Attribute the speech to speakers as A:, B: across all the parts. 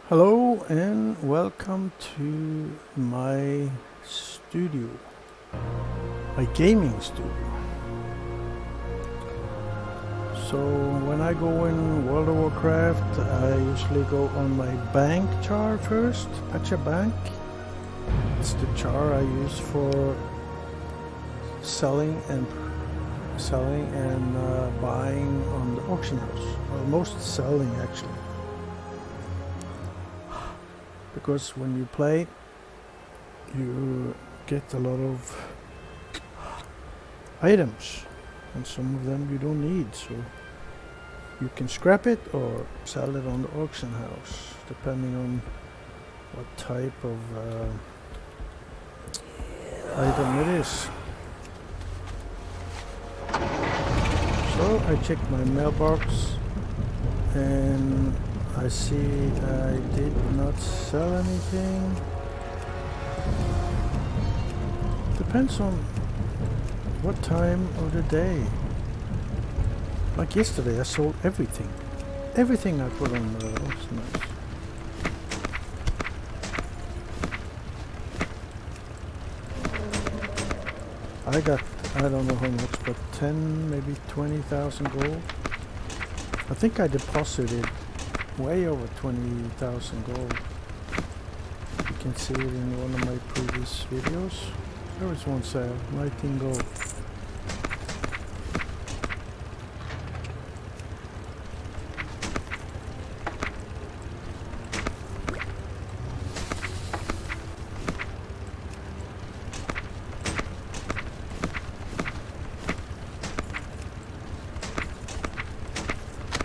A: Hello and welcome to my studio, my gaming studio. So when I go in World of Warcraft, I usually go on my bank char first, Pacha Bank. It's the char I use for selling and buying on the auction house. Well, most selling actually. Because when you play, you get a lot of items, and some of them you don't need, so you can scrap it or sell it on the auction house, depending on what type of item it is. So I checked my mailbox and I see I did not sell anything. Depends on what time of the day. Like yesterday I sold everything. Everything I put on the auction house. I got, I don't know how much, but 10, maybe 20,000 gold. I think I deposited way over 20,000 gold. You can see it in one of my previous videos. There was one sale, 19 gold.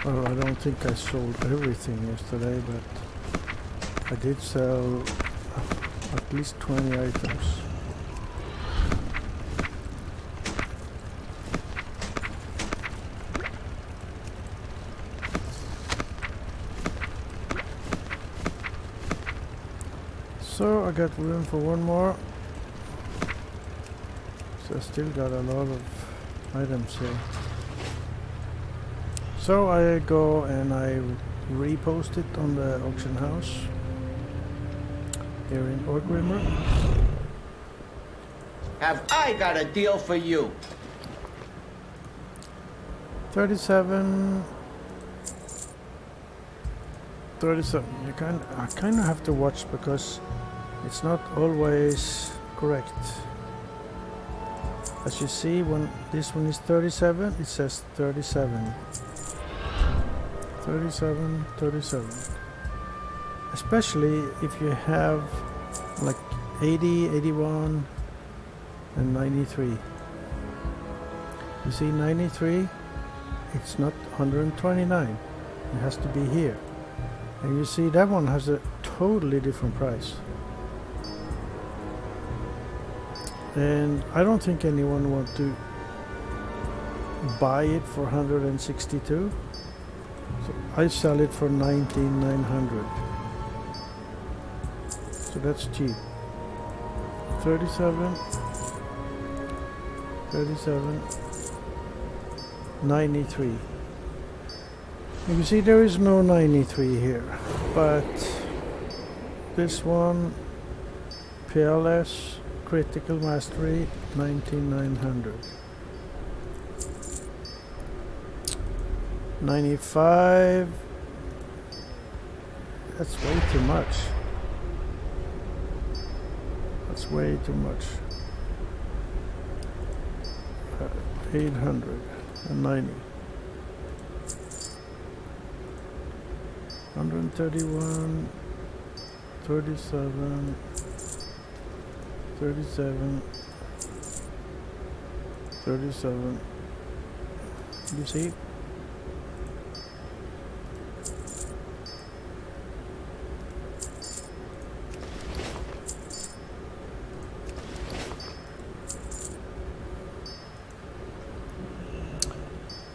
A: Well, I don't think I sold everything yesterday, but I did sell at least 20 items. So I got room for one more. So I still got a lot of items here. So I go and I repost it on the auction house here in Orgrimmar.
B: Have I got a deal for you?
A: 37. I kind of have to watch because it's not always correct. As you see, when this one is 37, it says 37. 37. Especially if you have like 80, 81 and 93. You see 93, it's not 129. It has to be here. And you see that one has a totally different price. And I don't think anyone want to buy it for 162. So I sell it for 19,900. So that's cheap. 37, 93. You can see there is no 93 here, but this one, PLS, Critical Mastery, 19,900. 95, that's way too much. That's way too much. 890. 131, 37, 37, 37. You see?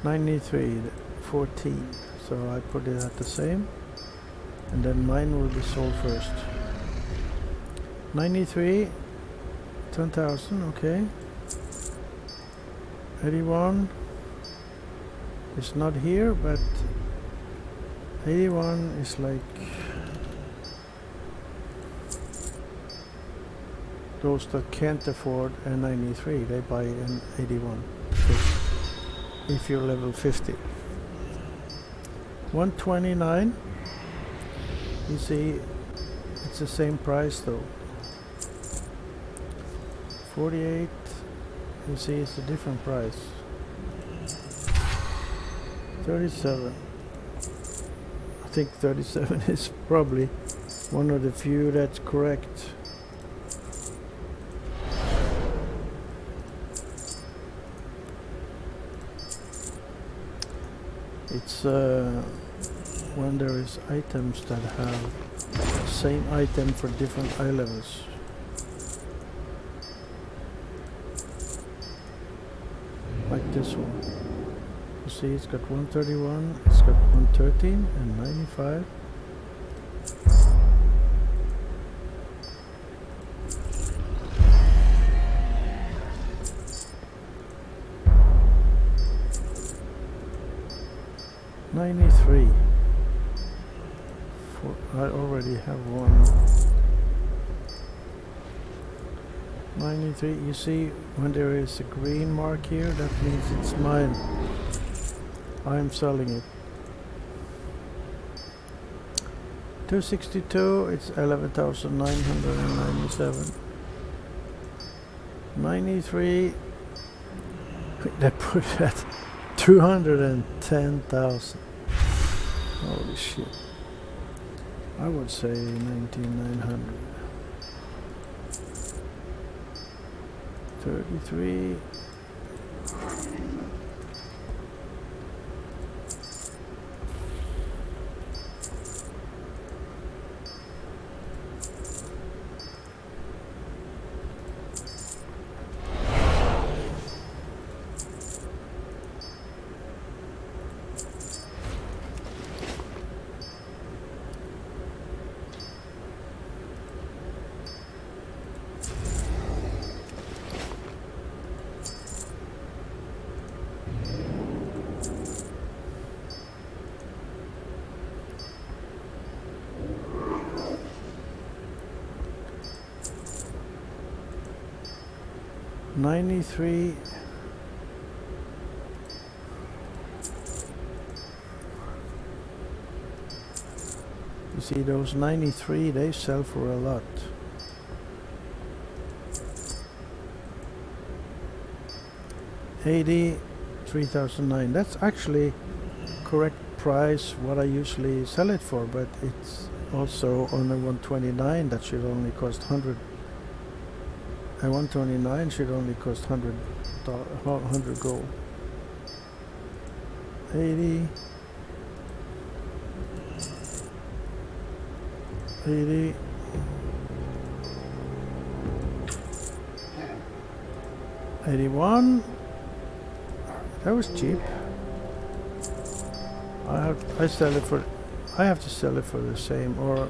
A: $93, 14. So I put it at the same, and then mine will be sold first. 93, 10,000, okay. 81 is not here, but 81 is like those that can't afford a 93, they buy an 81 if you're level 50. 129, you see it's the same price though. 48, you see it's a different price. 37, I think 37 is probably one of the few that's correct. It's when there is items that have the same item for different eye levels. Like this one. You see it's got 131, it's got 113 and 95. $93. I already have one. 93. You see when there is a green mark here, that means it's mine. I'm selling it. 262. It's 11,997. 93. They put it at 210,000. Holy shit. I would say 19,900. 33. $93. You see those 93, they sell for a lot. $80, 3,009. That's actually correct price what I usually sell it for, but it's also on a 129 that should only cost 100. A 129 should only cost 100 gold. 80. 80. 81. That was cheap. I have to sell it for the same, or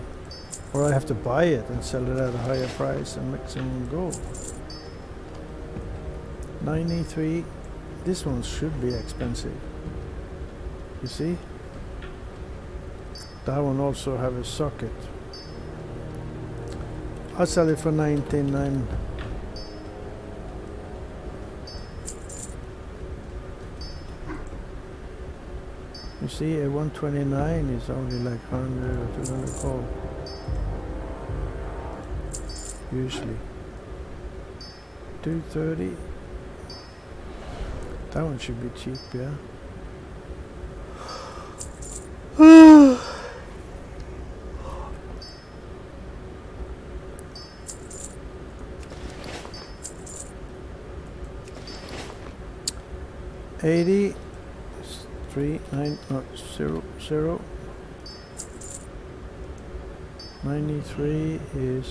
A: I have to buy it and sell it at a higher price and make some gold. 93. This one should be expensive. You see? That one also have a socket. I'll sell it for 19,900. You see, a 129 is only like 100 or 200 gold. Usually. 230. That one should be cheap, yeah. $80. 3900. 93 is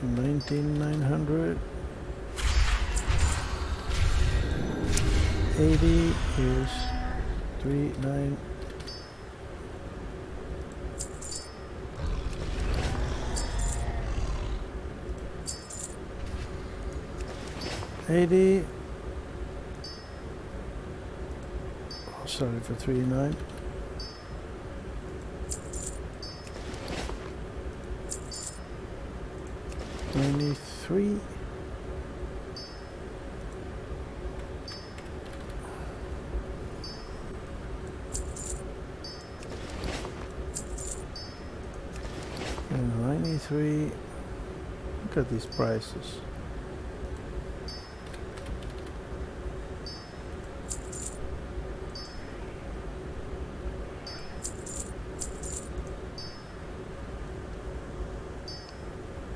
A: 19,900. 80 is 39. 80. Sorry for 39. $93. 93. And 93. Look at these prices.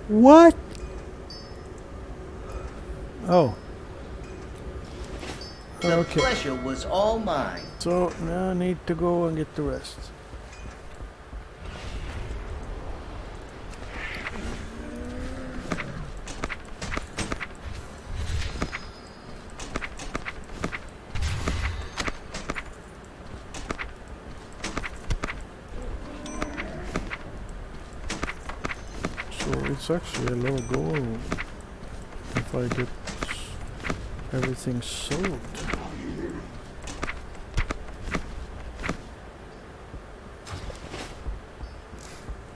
A: What? Oh.
B: The
A: Okay.
B: pleasure was all mine.
A: So now I need to go and get the rest. So it's actually a low goal if I get everything sold.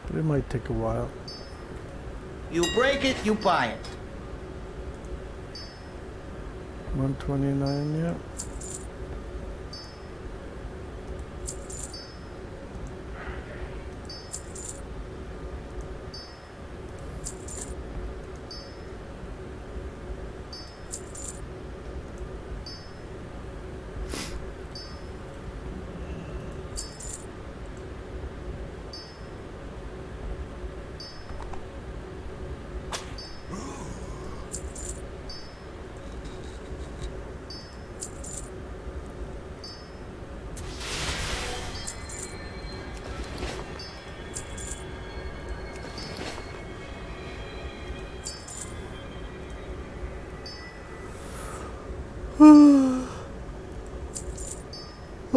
A: But it might take a while.
B: You break it, you buy it.
A: 129, yeah.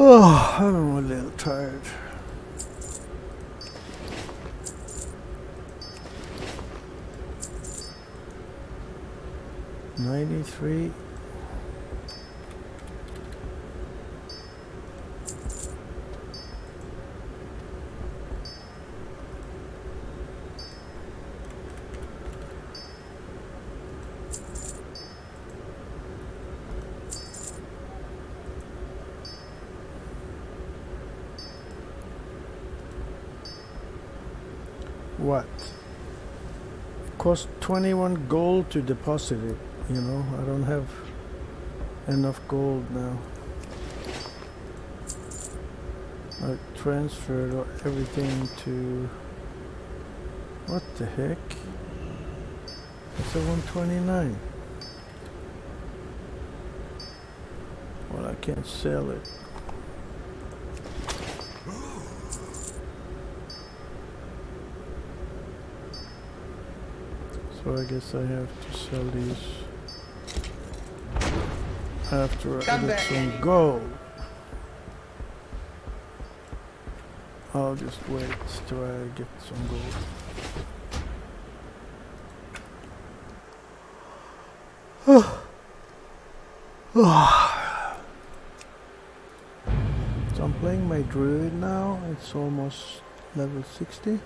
A: Oh, I'm a little tired. $93. What? It cost 21 gold to deposit it, you know. I don't have enough gold now. I transferred everything to... What the heck? It's a 129. Well, I can't sell it. So I guess I have to sell these after I get some gold. I'll just wait till I get some gold. So I'm playing my druid now. It's almost level 60.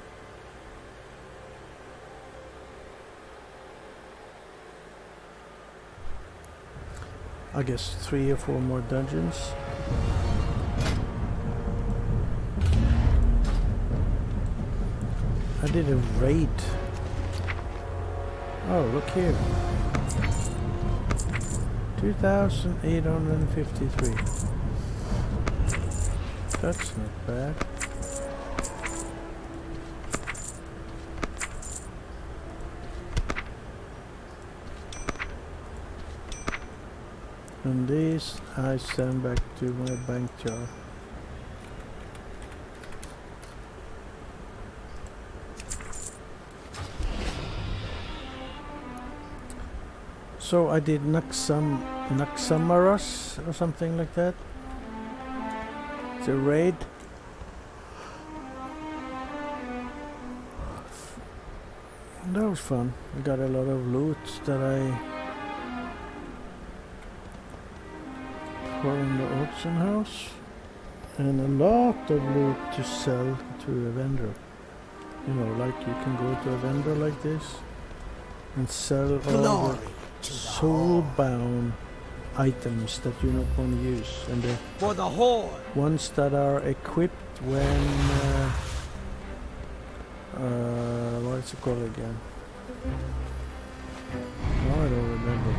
A: I guess 3 or 4 more dungeons. I did a raid. Oh, look here. 2,853. That's not bad. And these I send back to my bank jar. So I did Naxamaras or something like that. It's a raid. That was fun. I got a lot of loot that I put in the auction house, and a lot of loot to sell to a vendor. You know, like you can go to a vendor like this and sell all the
C: Glory to the
A: soulbound items that you don't want to use, and the
C: For the Horde.
A: ones that are equipped when what is it called again? No, I don't remember.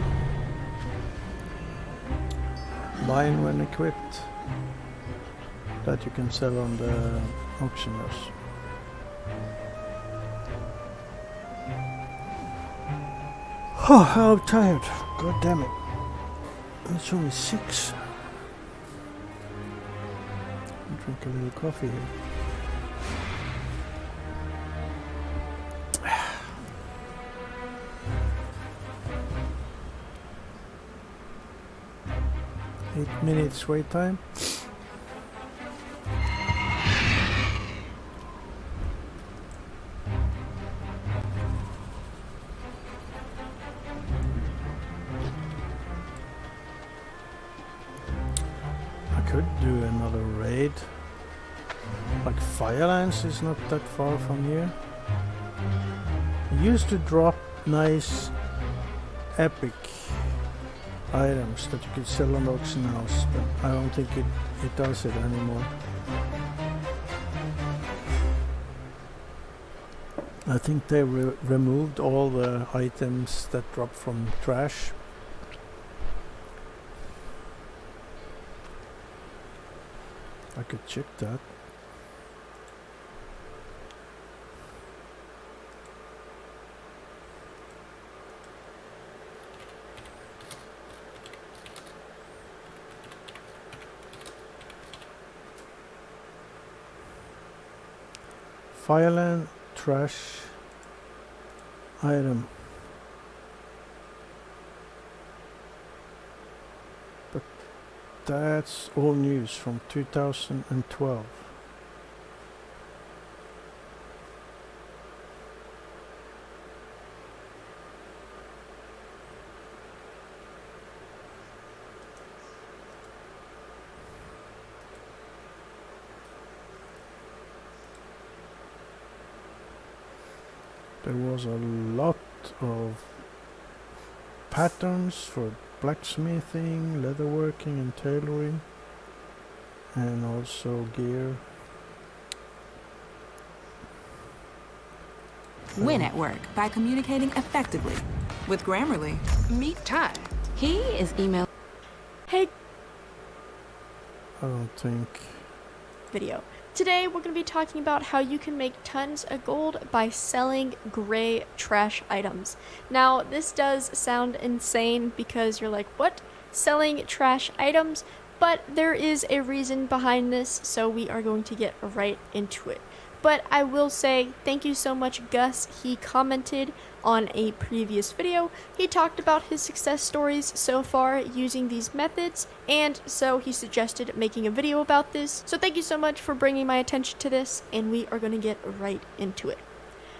A: Buying when equipped, that you can sell on the auctioners. Oh, I'm tired. God damn it. It's only 6. I'll drink a little coffee here. Eight minutes wait time. I could do another raid. Like Firelands is not that far from here. It used to drop nice epic items that you could sell on the auction house, but I don't think it does it anymore. I think they removed all the items that drop from trash. I could check that. Fireland trash item. But that's all news from 2012. There was a lot of patterns for blacksmithing, leatherworking and tailoring, and also gear.
D: Win at work by communicating effectively with Grammarly.
E: Meet Ty.
D: He is email.
E: Hey,
A: I don't think.
E: video. Today we're going to be talking about how you can make tons of gold by selling gray trash items. Now, this does sound insane because you're like, what? Selling trash items? But there is a reason behind this, so we are going to get right into it. But I will say thank you so much, Gus. He commented on a previous video. He talked about his success stories so far using these methods, and so he suggested making a video about this. So thank you so much for bringing my attention to this, and we are going to get right into it.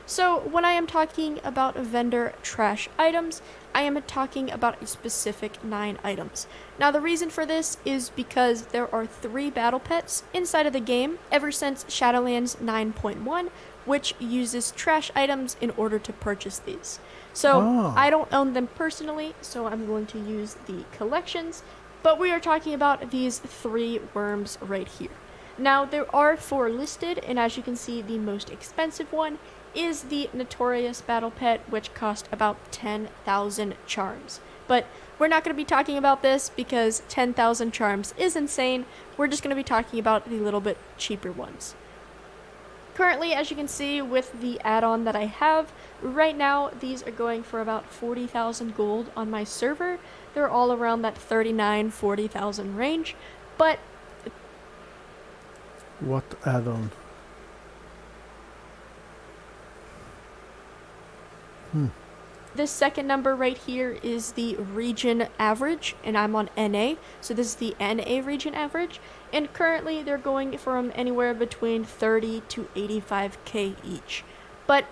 E: So when I am talking about vendor trash items, I am talking about a specific 9 items. Now the reason for this is because there are 3 battle pets inside of the game ever since Shadowlands 9.1, which uses trash items in order to purchase these. So I don't own them personally, so I'm going to use the collections, but we are talking about these 3 worms right here. Now there are 4 listed, and as you can see, the most expensive one is the Notorious Battle Pet, which cost about 10,000 charms. But we're not going to be talking about this because 10,000 charms is insane. We're just going to be talking about the little bit cheaper ones. Currently, as you can see with the add-on that I have, right now these are going for about 40,000 gold on my server. They're all around that 39,000-40,000 range, but...
A: What add-on?
E: This second number right here is the region average, and I'm on NA, so this is the NA region average, and currently they're going from anywhere between 30 to 85k each. But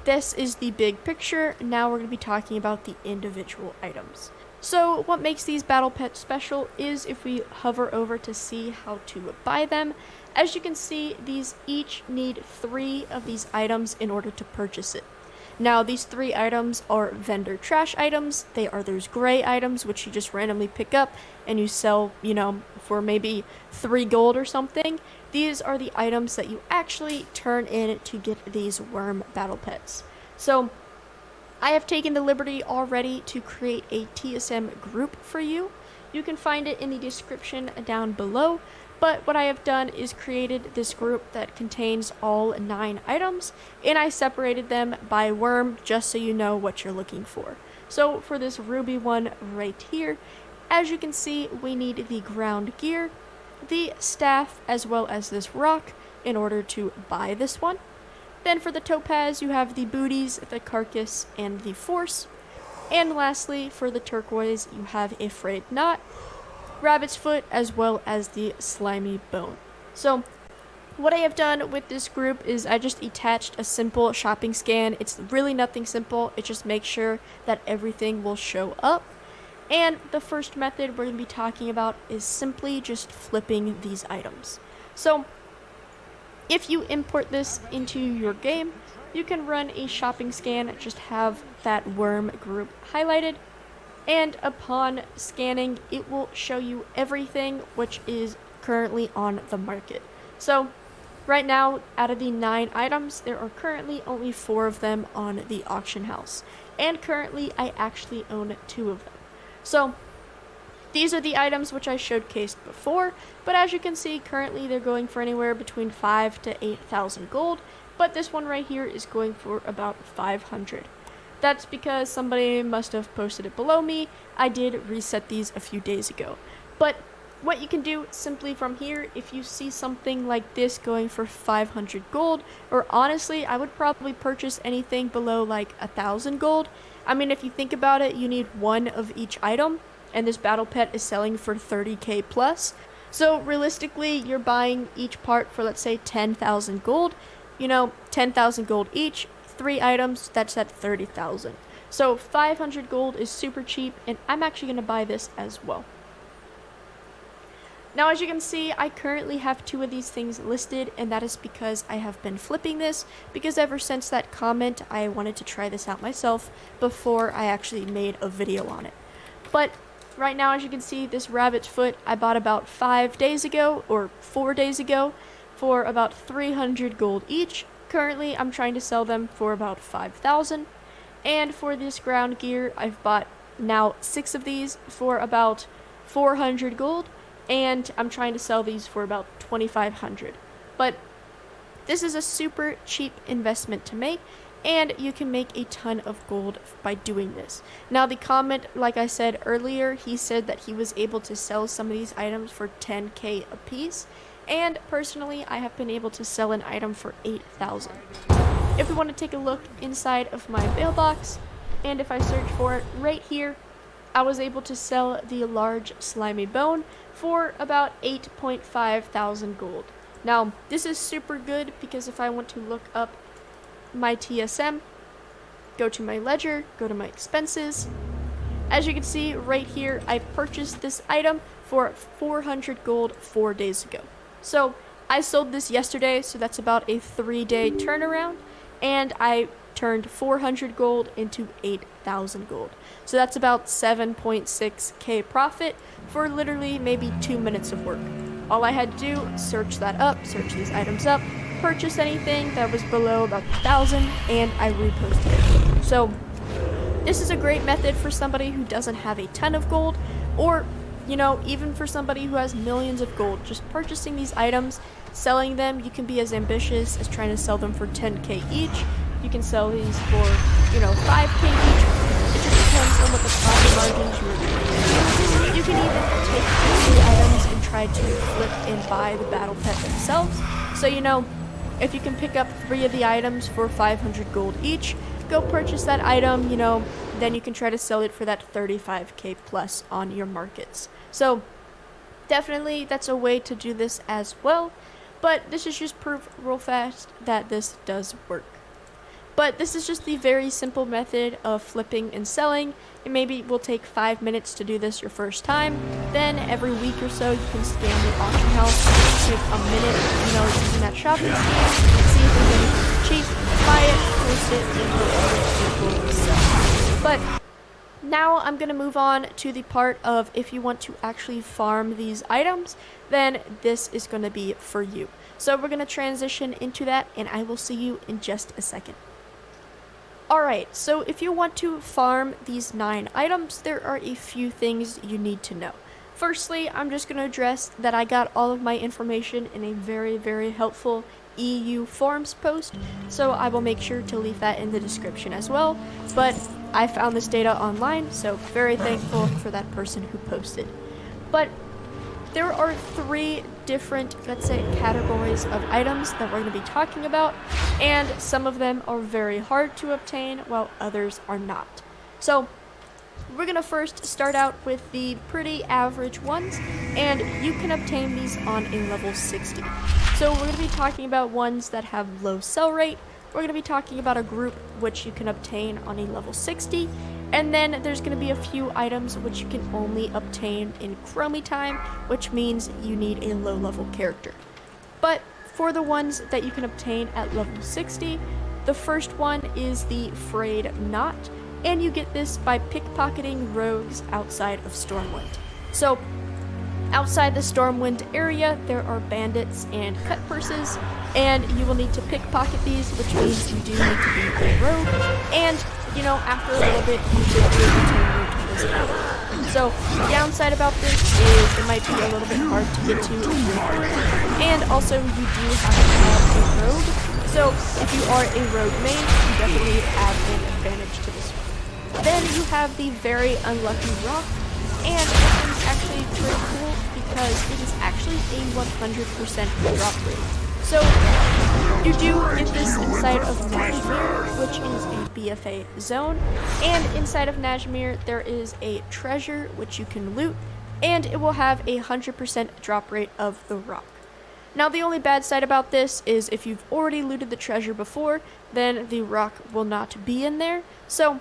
E: this is the big picture. Now we're going to be talking about the individual items. So what makes these battle pets special is if we hover over to see how to buy them. As you can see, these each need 3 of these items in order to purchase it. Now, these 3 items are vendor trash items. They are those gray items which you just randomly pick up and you sell, you know, for maybe 3 gold or something. These are the items that you actually turn in to get these worm battle pets. So I have taken the liberty already to create a TSM group for you. You can find it in the description down below. But what I have done is created this group that contains all 9 items, and I separated them by worm just so you know what you're looking for. So for this ruby one right here, as you can see, we need the ground gear, the staff, as well as this rock in order to buy this one. Then for the topaz, you have the booties, the carcass, and the force. And lastly, for the turquoise, you have a frayed knot, rabbit's foot, as well as the slimy bone. So what I have done with this group is I just attached a simple shopping scan. It's really nothing simple. It just makes sure that everything will show up. And the first method we're going to be talking about is simply just flipping these items. So if you import this into your game, you can run a shopping scan, just have that worm group highlighted, and upon scanning, it will show you everything which is currently on the market. So right now, out of the 9 items, there are currently only 4 of them on the auction house. And currently, I actually own 2 of them. So these are the items which I showcased before, but as you can see, currently they're going for anywhere between 5,000 to 8,000 gold, but this one right here is going for about 500. That's because somebody must have posted it below me. I did reset these a few days ago. But what you can do simply from here, if you see something like this going for 500 gold, or honestly, I would probably purchase anything below like 1,000 gold. I mean, if you think about it, you need 1 of each item, and this battle pet is selling for 30k plus. So realistically, you're buying each part for, let's say, 10,000 gold. You know, 10,000 gold each, 3 items, that's at 30,000. So 500 gold is super cheap, and I'm actually going to buy this as well. Now, as you can see, I currently have 2 of these things listed, and that is because I have been flipping this, because ever since that comment, I wanted to try this out myself before I actually made a video on it. But right now, as you can see, this rabbit's foot I bought about 5 days ago, or 4 days ago, for about 300 gold each. Currently, I'm trying to sell them for about 5,000. And for this ground gear, I've bought now 6 of these for about 400 gold. And I'm trying to sell these for about 2,500. But this is a super cheap investment to make, and you can make a ton of gold by doing this. Now, the comment, like I said earlier, he said that he was able to sell some of these items for 10k a piece, and personally, I have been able to sell an item for 8,000. If we want to take a look inside of my mailbox, and if I search for it right here, I was able to sell the large slimy bone for about 8.5 thousand gold. Now, this is super good because if I want to look up my TSM, go to my ledger, go to my expenses, as you can see right here, I purchased this item for 400 gold 4 days ago. So I sold this yesterday, so that's about a 3-day turnaround, and I turned 400 gold into 8,000 gold. So that's about 7.6k profit for literally maybe 2 minutes of work. All I had to do, search that up, search these items up, purchase anything that was below about 1,000, and I reposted it. So this is a great method for somebody who doesn't have a ton of gold, or you know, even for somebody who has millions of gold. Just purchasing these items, selling them, you can be as ambitious as trying to sell them for 10k each. You can sell these for, you know, 5k each. It just depends on what the profit margins you are trying to do. You can even take the items and try to flip and buy the battle pet themselves. So, you know, if you can pick up 3 of the items for 500 gold each, go purchase that item, you know, then you can try to sell it for that 35k plus on your markets. So definitely that's a way to do this as well, but this is just proof real fast that this does work. But this is just the very simple method of flipping and selling. It maybe will take 5 minutes to do this your first time. Then every week or so you can scan the auction house, take a minute, you know, using that shopping scan, see if there's anything cheap. buy it, post it, and hope other people sell. But now I'm going to move on to the part of if you want to actually farm these items, then this is going to be for you. So we're going to transition into that, and I will see you in just a second. Alright, so if you want to farm these 9 items, there are a few things you need to know. Firstly, I'm just going to address that I got all of my information in a very, very helpful EU forums post, so I will make sure to leave that in the description as well, but I found this data online, so very thankful for that person who posted. But there are 3 different, let's say, categories of items that we're going to be talking about, and some of them are very hard to obtain while others are not. So we're going to first start out with the pretty average ones, and you can obtain these on a level 60. So we're going to be talking about ones that have low sell rate. We're going to be talking about a group which you can obtain on a level 60, and then there's going to be a few items which you can only obtain in Chromie time, which means you need a low level character. But for the ones that you can obtain at level 60, the first one is the Frayed Knot, and you get this by pickpocketing rogues outside of Stormwind. So outside the Stormwind area, there are bandits and cut purses, and you will need to pickpocket these, which means you do need to be a rogue, and, you know, after a little bit, you should be able to loot this item. So, the downside about this is it might be a little bit hard to get to if you're a rogue, and also you do have to have a rogue, so if you are a rogue main, you definitely have an advantage to this one. Then you have the Very Unlucky Rock, and this one's actually pretty cool because it is actually a 100% drop rate. So you do get this inside of Najmir, which is a BFA zone, and inside of Najmir there is a treasure which you can loot, and it will have a 100% drop rate of the rock. Now the only bad side about this is if you've already looted the treasure before, then the rock will not be in there, so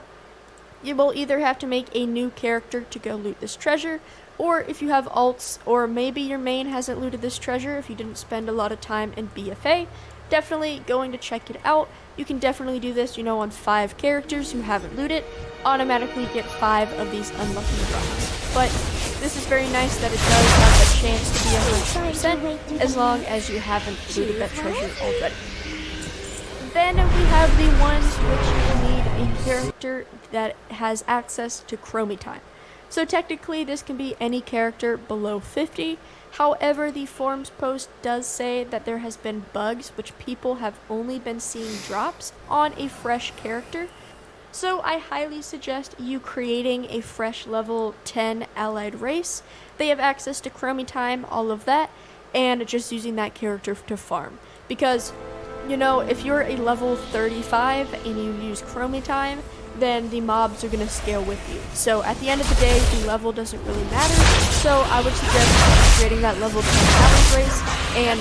E: you will either have to make a new character to go loot this treasure, or if you have alts, or maybe your main hasn't looted this treasure if you didn't spend a lot of time in BFA, definitely going to check it out. You can definitely do this, you know, on 5 characters who haven't looted, automatically get 5 of these unlucky rocks. But this is very nice that it does have a chance to be 100% as long as you haven't looted that treasure already. Then we have the ones which you need a character that has access to Chromie time. So technically this can be any character below 50. However, the forums post does say that there has been bugs which people have only been seeing drops on a fresh character. So I highly suggest you creating a fresh level 10 allied race. They have access to Chromie time, all of that, and just using that character to farm. Because, you know, if you're a level 35 and you use Chromie time, then the mobs are going to scale with you. So at the end of the day, the level doesn't really matter. So I would suggest creating that level 10 allied race, and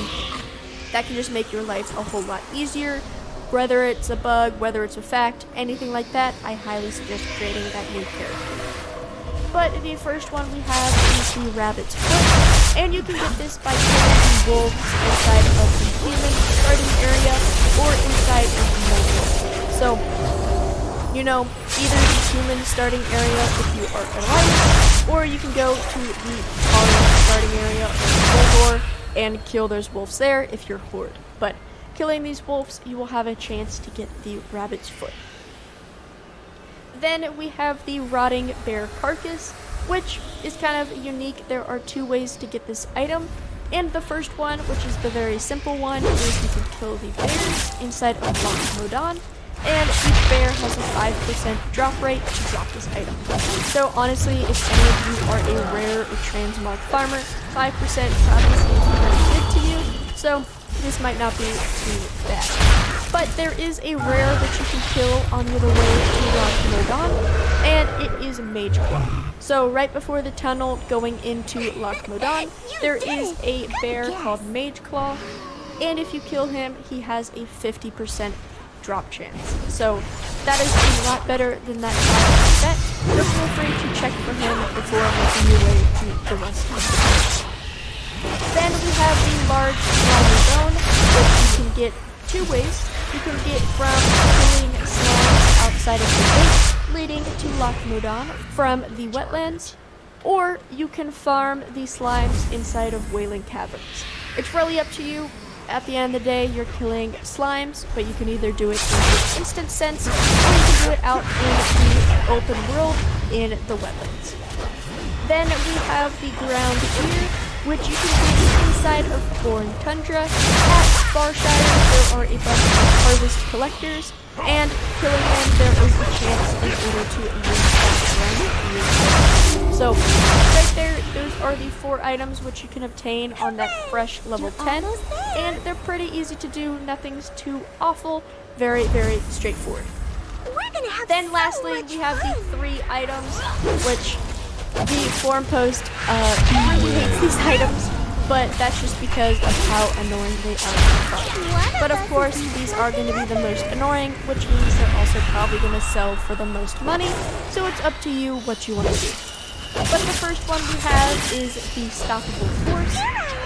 E: that can just make your life a whole lot easier. Whether it's a bug, whether it's a fact, anything like that, I highly suggest creating that new character. But the first one we have is the Rabbit's Foot, and you can get this by killing the wolves inside of the human starting area or inside of the mobile. So, you know, either the human starting area if you are alive, or you can go to the Horde starting area or and kill those wolves there if you're Horde. But killing these wolves, you will have a chance to get the Rabbit's Foot. Then we have the Rotting Bear Carcass, which is kind of unique. There are 2 ways to get this item, and the first one, which is the very simple one, is you can kill the bears inside of Modan, and each bear has a 5% drop rate to drop this item. So honestly, if any of you are a rare or transmog farmer, 5% probably seems very good to you, so this might not be too bad. But there is a rare that you can kill on your way to Loch Modan, and it is Mage Claw. So right before the tunnel going into Loch Modan, there is a bear called Mage Claw, and if you kill him, he has a 50% drop chance. So that is a lot better than that 5%. So feel free to check for him before making your way to the rest of the tunnel. Then we have the large slimy zone, which you can get 2 ways. you can get from killing slimes outside of the gate, leading to Lochmodon from the wetlands, or you can farm the slimes inside of Wailing Caverns. It's really up to you. At the end of the day, you're killing slimes, but you can either do it in the instant sense, or you can do it out in the open world in the wetlands. Then we have the ground gear, which you can get inside of Foreign Tundra. At Farshire, there are a bunch of harvest collectors, and killing them, there is a chance in order to use that ground gear. So, right there, those are the 4 items which you can obtain on that fresh level 10, and they're pretty easy to do, nothing's too awful, very, very straightforward. Then lastly, we have the 3 items, which the forum post really hates these items, but that's just because of how annoying they are to find. But of course, these are going to be the most annoying, which means they're also probably going to sell for the most money, so it's up to you what you want to do. But the first one we have is the Stoppable Force,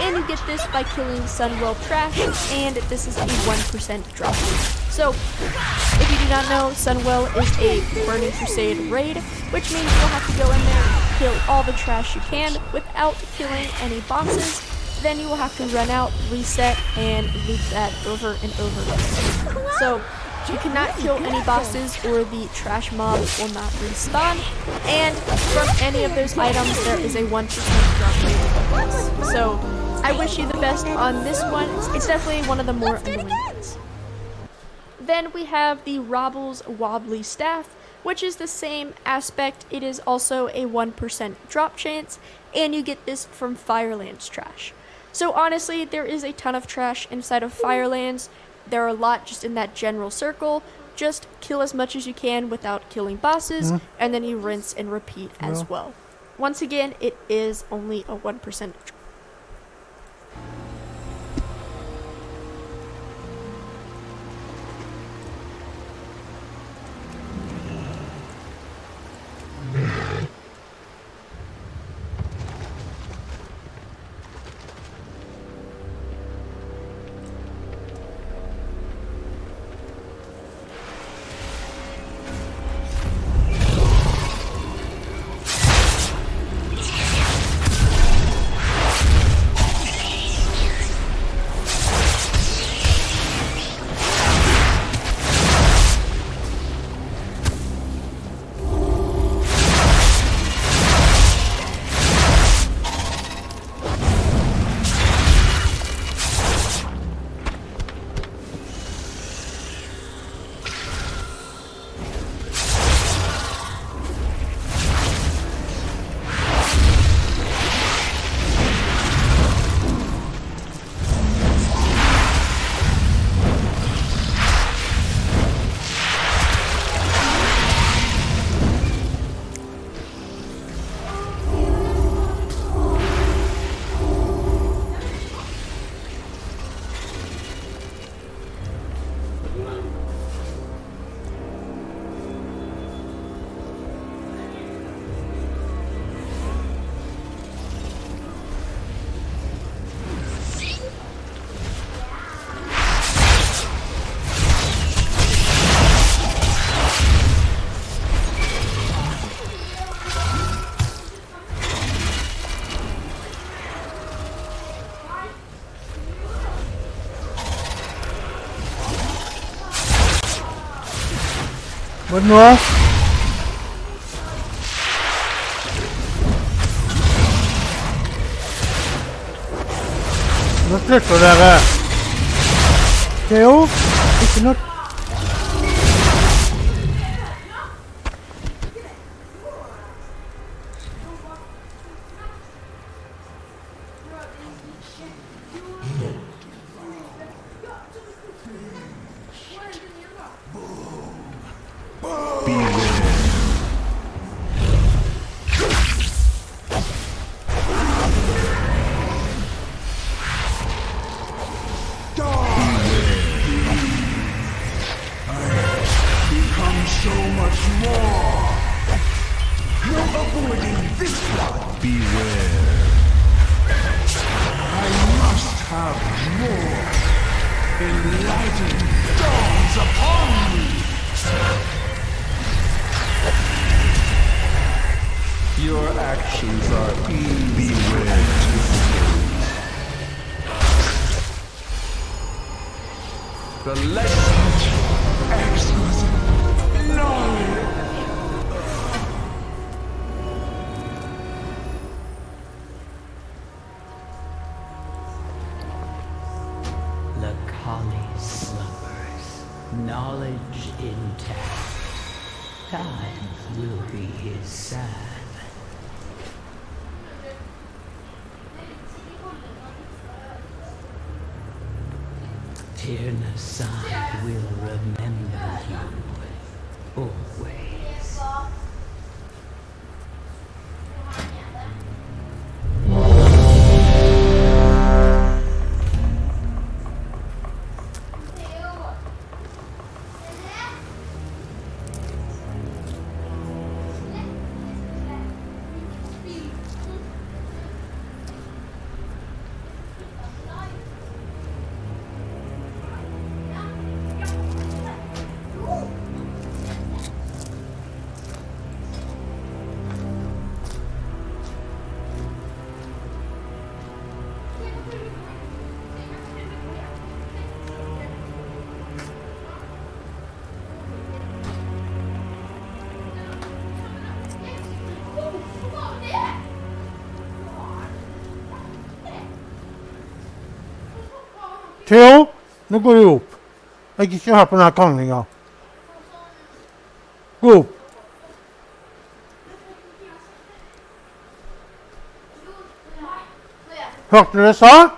E: and you get this by killing Sunwell Trash, and this is a 1% drop. So, if you do not know, Sunwell is a Burning Crusade raid, which means you'll have to go in there and kill all the trash you can without killing any bosses. Then you will have to run out, reset, and loop that over and over again. So, you cannot kill any bosses or the trash mob will not respawn, and from any of those items there is a 1% drop rate. So I wish you the best on this one. It's definitely one of the more annoying ones. Then we have the Robble's Wobbly Staff, which is the same aspect. It is also a 1% drop chance, and you get this from Firelands trash. So honestly, there is a ton of trash inside of Firelands. There are a lot just in that general circle. Just kill as much as you can without killing bosses, and then you rinse and repeat as well. Once again, it is only a 1% drop.
A: Benoît. Notre tolérant. Théo, c'est notre.
C: So much more! No avoiding this one! Beware! I must have more! Enlightened dawn! upon me! Your actions are easy to the legend exquisite knowledge.
F: The collie slumbers, knowledge intact. Time will be his sign. Tyrannicide will remember you always.
A: Theo, nu går vi ihop. Jeg gidder ikke høre på denne kranglinga. Gå opp. Hørte du det jeg sa?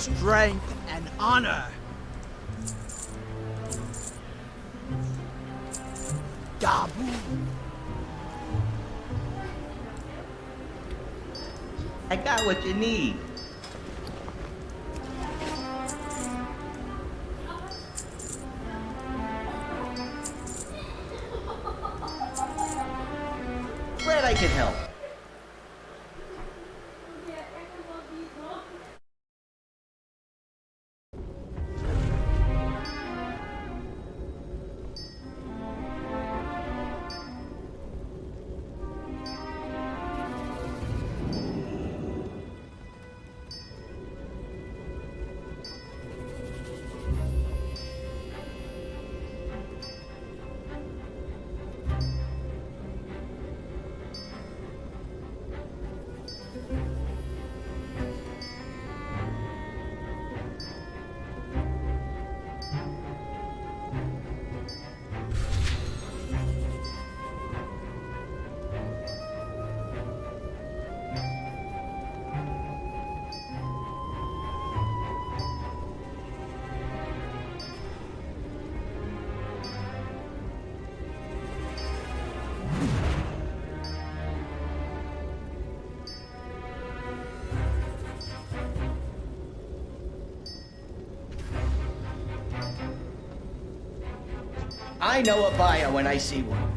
G: Strength and honor. Dabu.
B: I got what you need. Glad I could help. I know a buyer when I see one.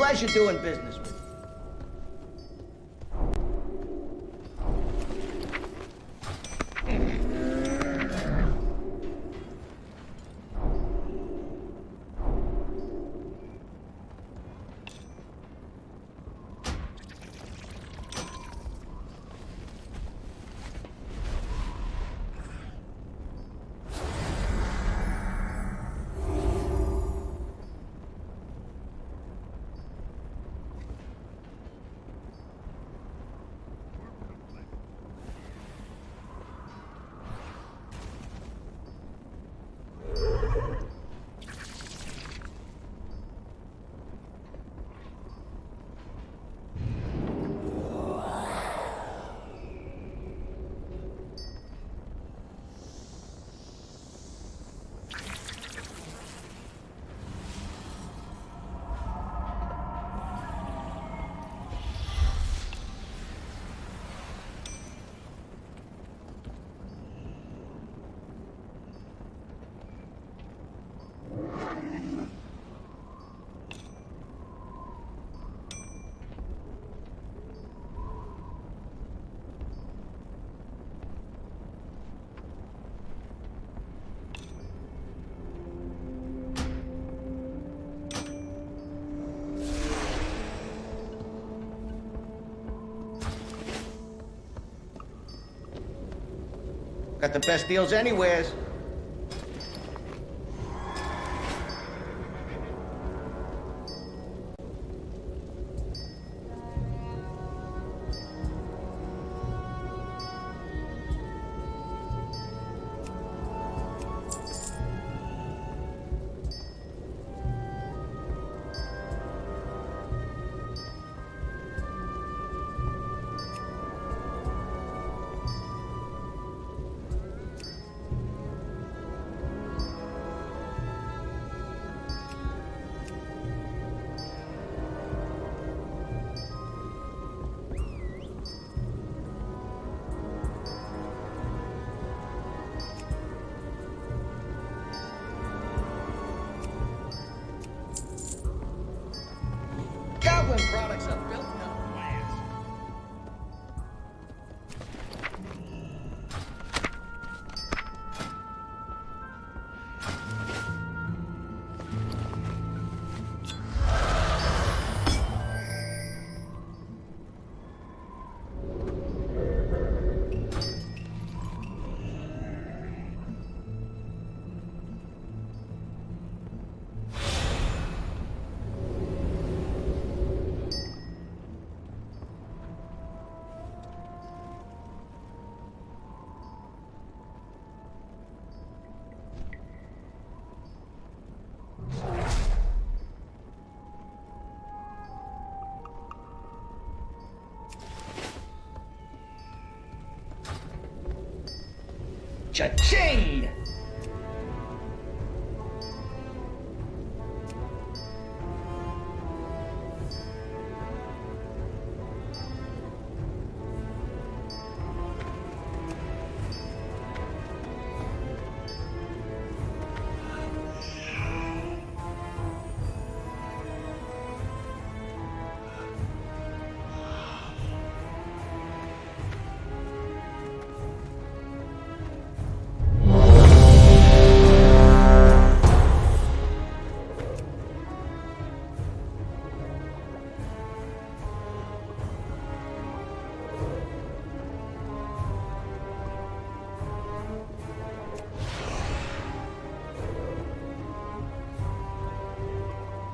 B: pleasure doing business with you. Got the best deals anywheres. Goblin products are built to last. Cha-ching!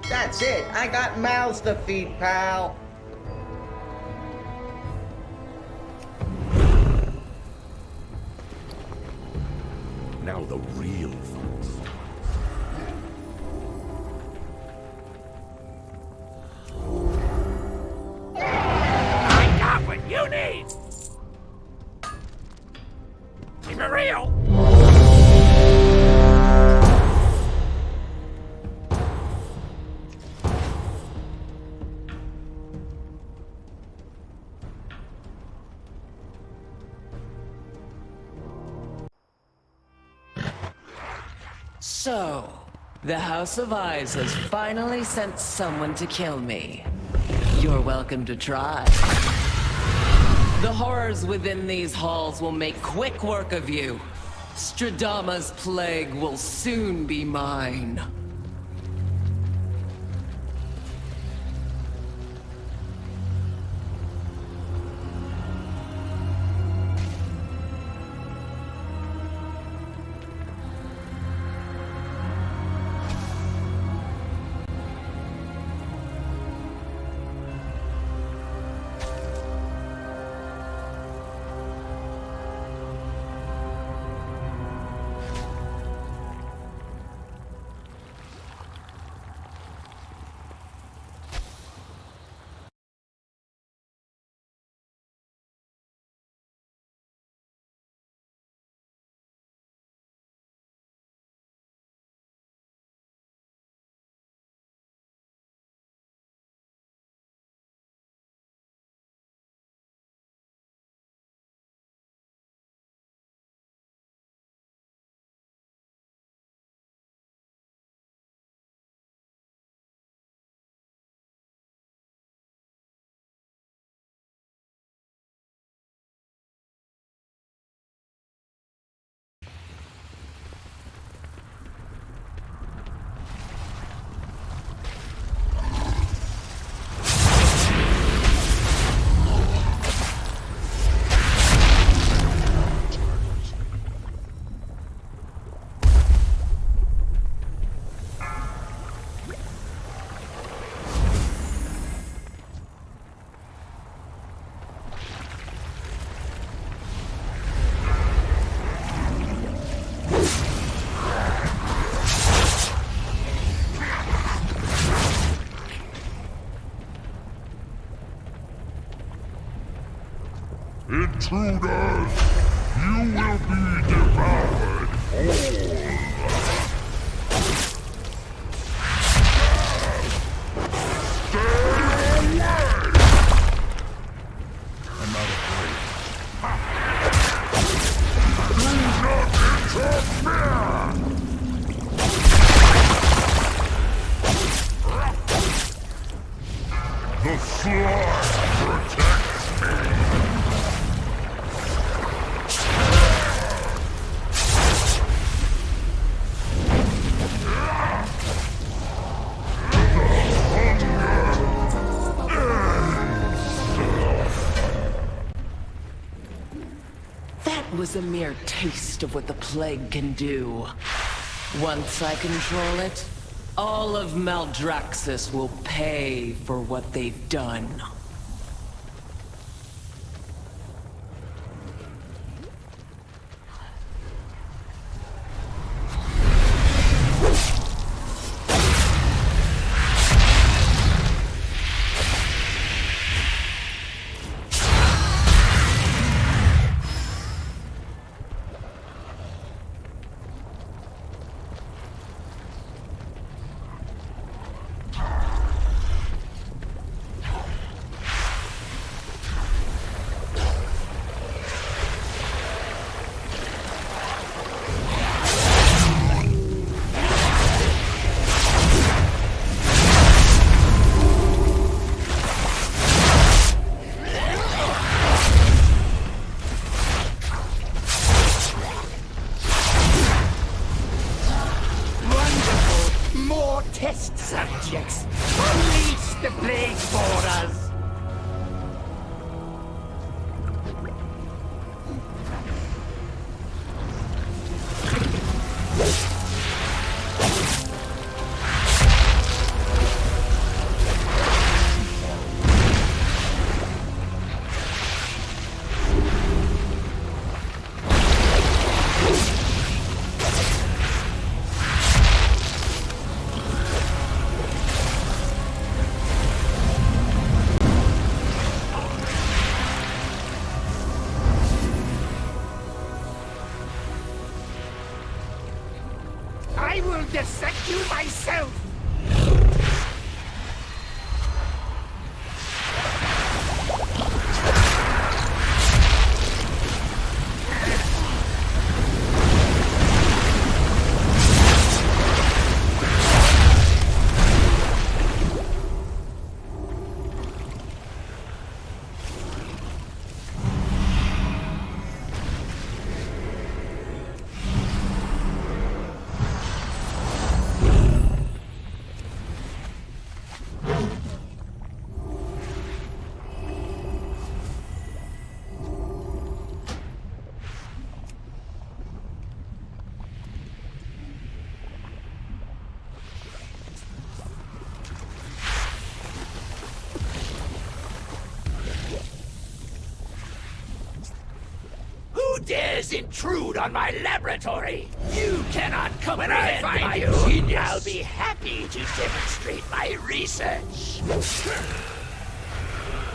B: That's it. I got mouths to feed, pal.
C: Now the real fun starts. I got what you need! Keep it real!
B: So,
H: The House of Eyes has finally sent someone to kill me. You're welcome to try. The horrors within these halls will make quick work of you. Stradama's plague will soon be mine.
C: Intruders! You will be devoured! I'm not afraid. Do not interfere! The sword protects me!
H: Was a mere taste of what the plague can do. Once I control it, all of Maldraxxus will pay for what they've done.
G: Test subjects! Unleash the plague for us! I will dissect you myself! dares intrude on my laboratory? You cannot comprehend my genius. I'll be happy to demonstrate my research.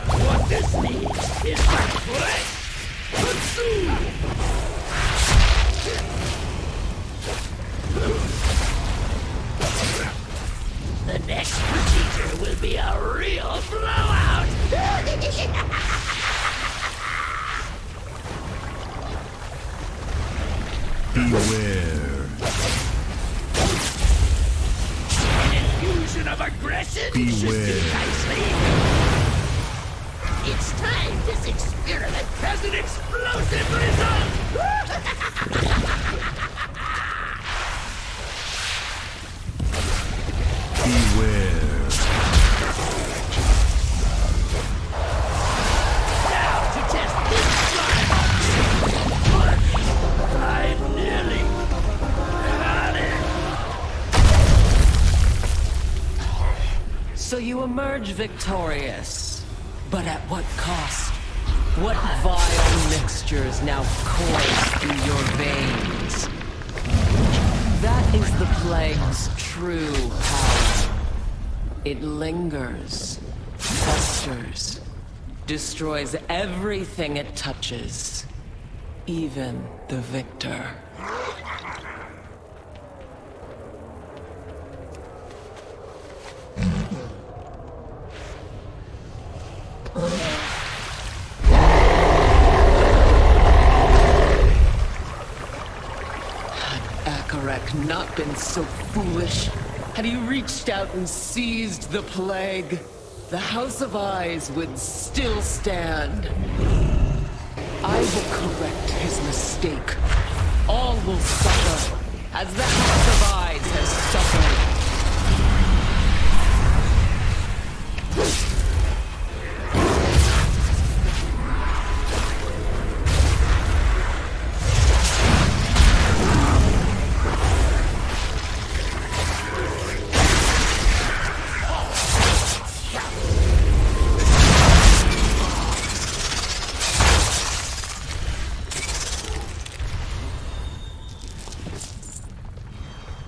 G: What this needs is my flesh. The next procedure will be a real blowout.
C: Beware.
G: An infusion of aggression should do
C: Beware.
G: nicely. It's time this experiment has an explosive result!
C: Beware.
G: Now to test this slime on you! I'm nearly got it!
H: So you emerge victorious. But at what cost? What vile mixtures now course through your veins? That is the plague's true power. It lingers, festers, destroys everything it touches, even the victor. Akarek not been so foolish? Had he reached out and seized the plague, the House of Eyes would still stand. I will correct his mistake. All will suffer, as the House of Eyes has suffered.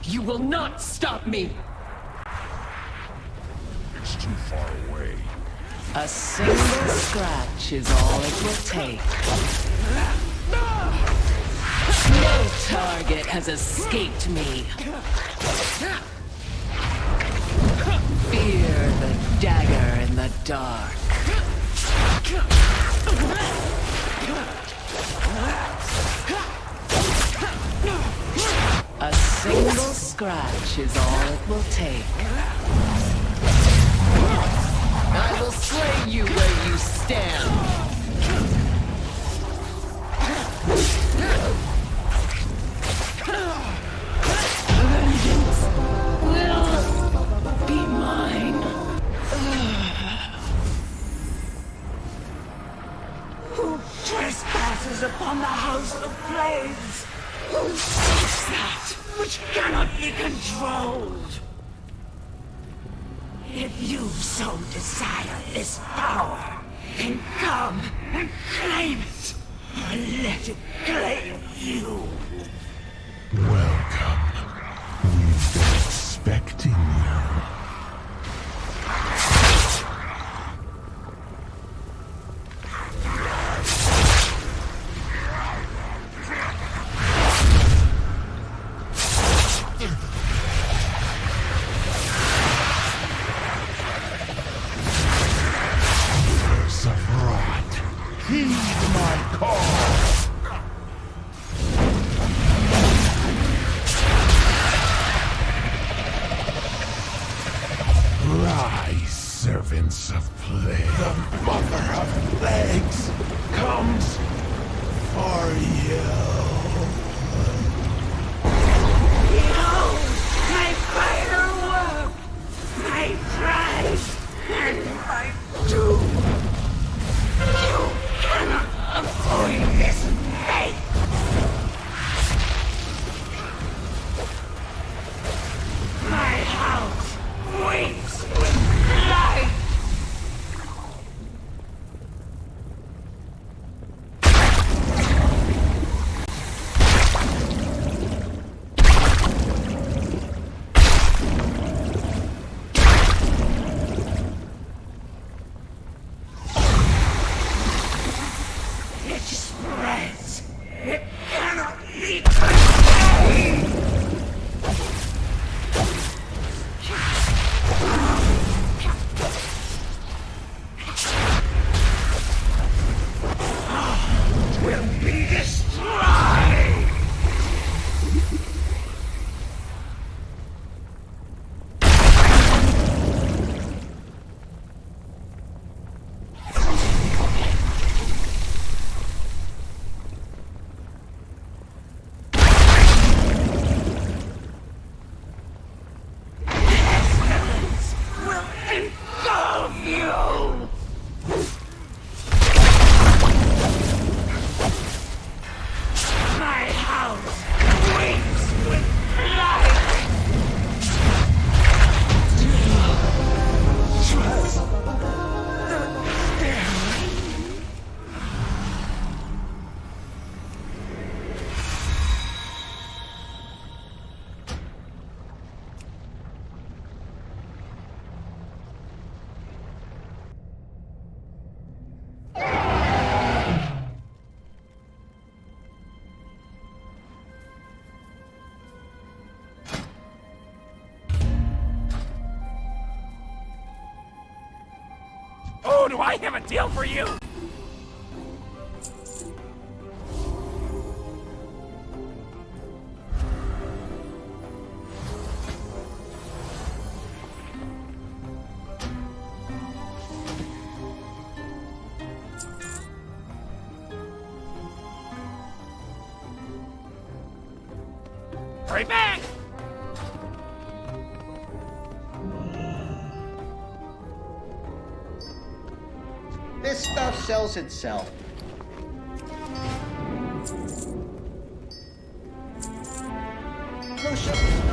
H: You will not stop me!
C: It's too far away.
H: A single scratch is all it will take. No target has escaped me. Fear the dagger in the dark. A single scratch is all it will take. I will slay you where you stand. Vengeance will be mine.
G: Who trespasses upon the House of Plagues? Who seeks that which cannot be controlled? If you so desire this power, then come and claim it, or let it claim you.
C: Welcome. We've been expecting you. Heed my call!
G: threads. It cannot be contained. Will be destroyed. Pestilence will engulf you. My house reeks with blood. Trust
C: Oh, do I have a deal for you? Hurry back!
B: This stuff sells itself. No sugar.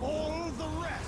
C: all the rest.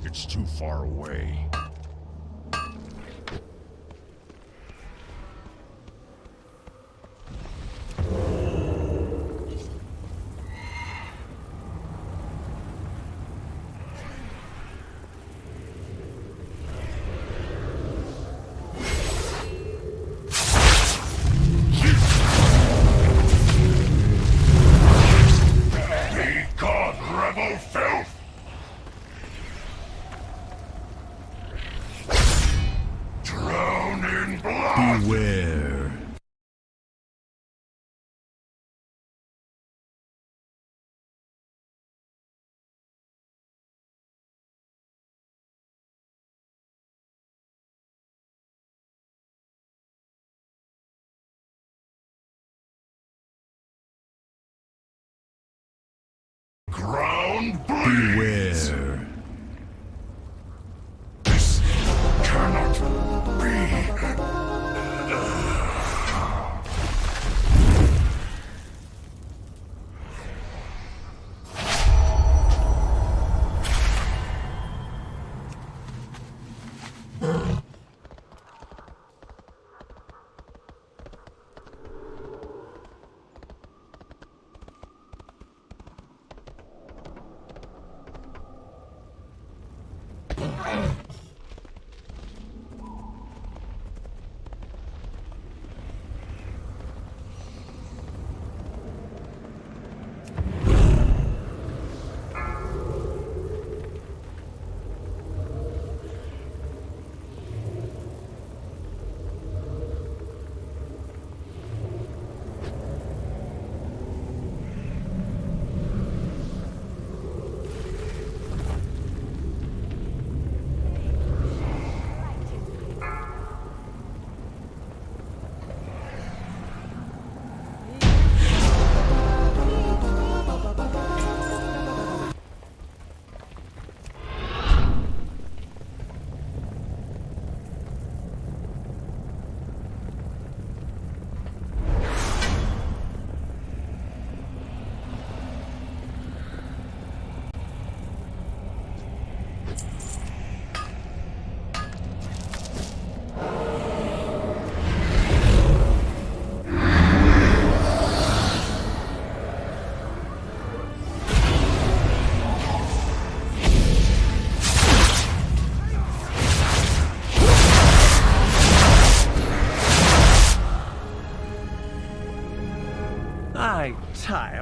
C: It's too far away. Be gone, rebel filth! Drown in blood! Beware. Ground bleeds! Beware. This cannot be.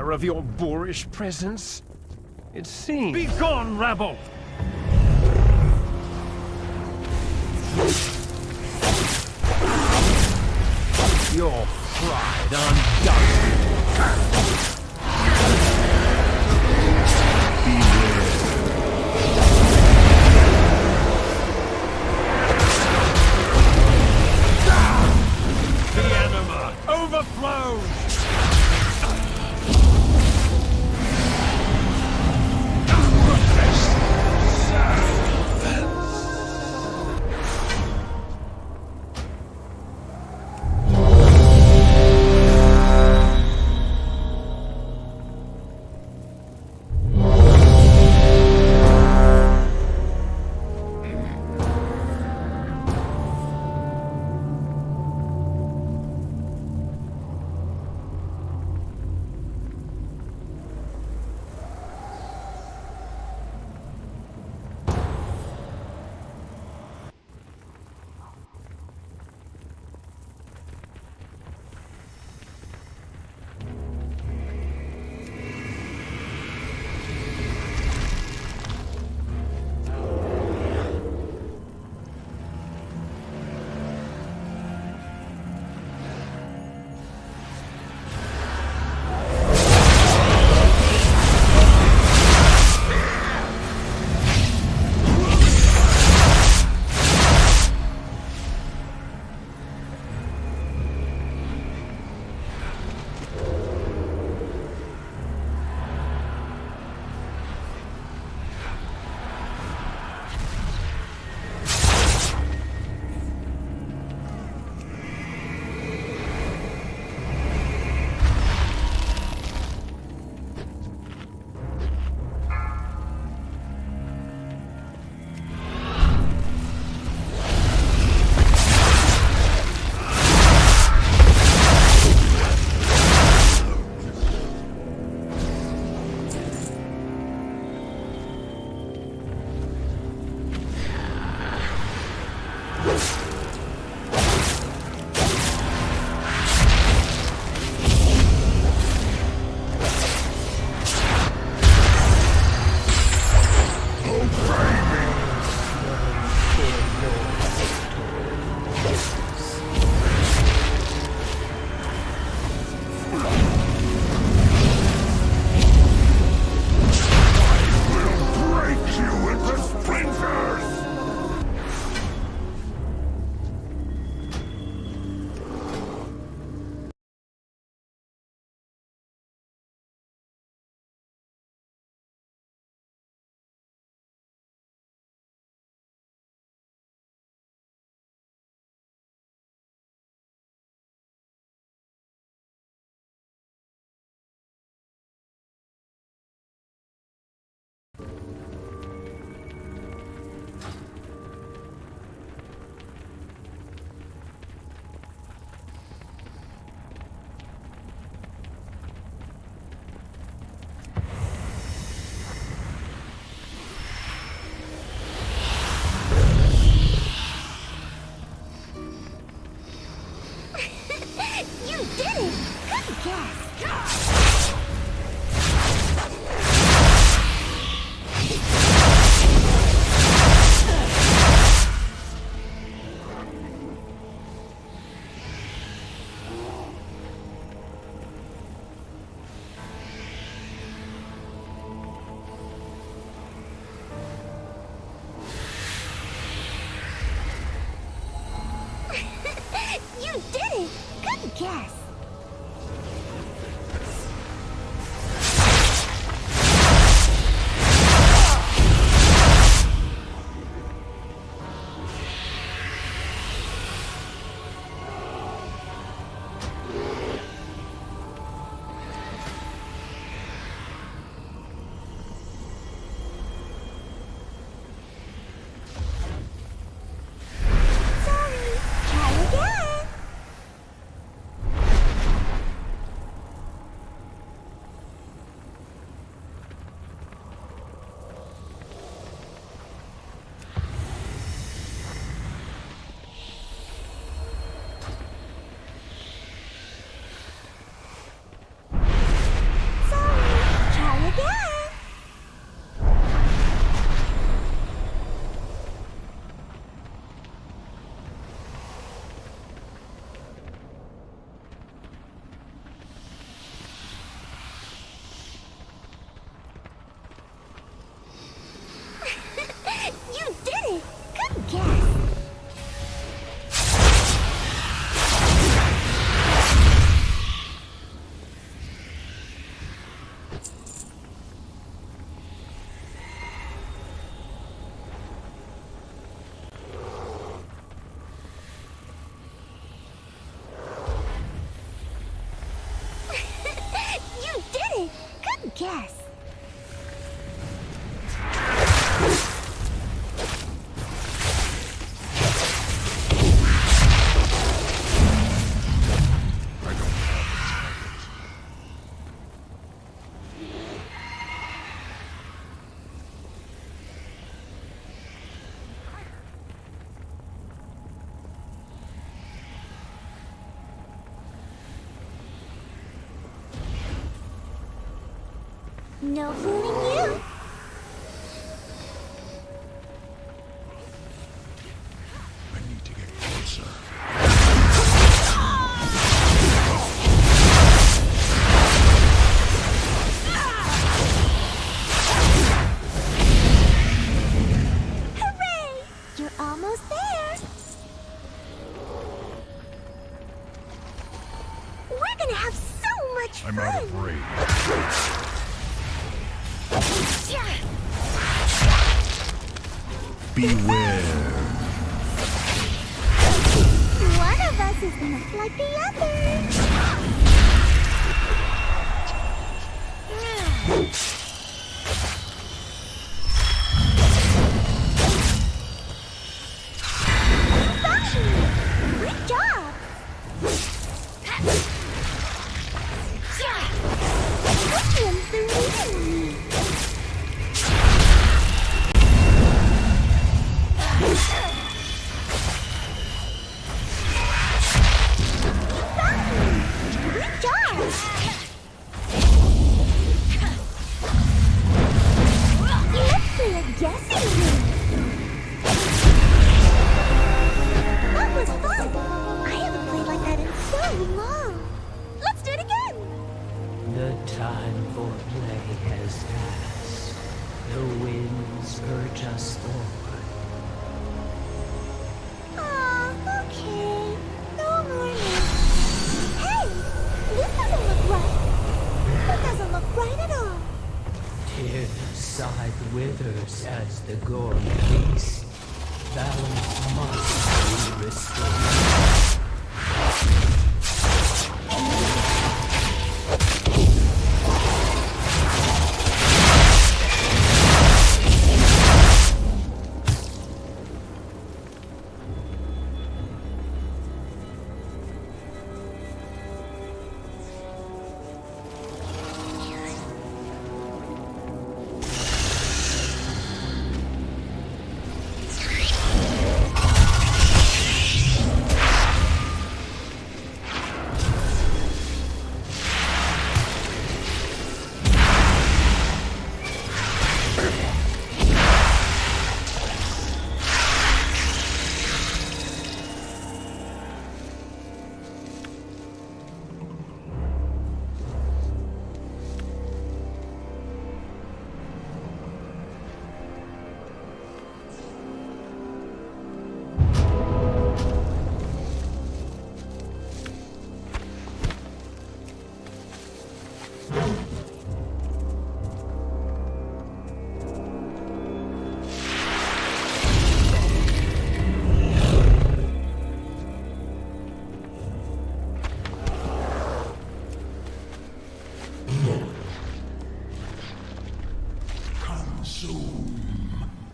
I: aware of your boorish presence. It seems... Be gone, rabble! Your pride undone. The anima overflows!
J: No fooling you.
C: I need to get closer.
J: Hooray! You're almost there. We're gonna have so much fun.
C: I'm out of range. Beware.
J: One of us is gonna flood the other. Fine! Great job! Which one's the real me? Great job! Let's play a guessing game. That was fun. I haven't played like that in so long. Let's do it again.
F: The time for play has passed. The winds urge us forward.
J: Aw, okay. No more now. Hey! This doesn't look right. That doesn't look right at all.
F: Tears scythe withers as the gory feast. Balance must be restored.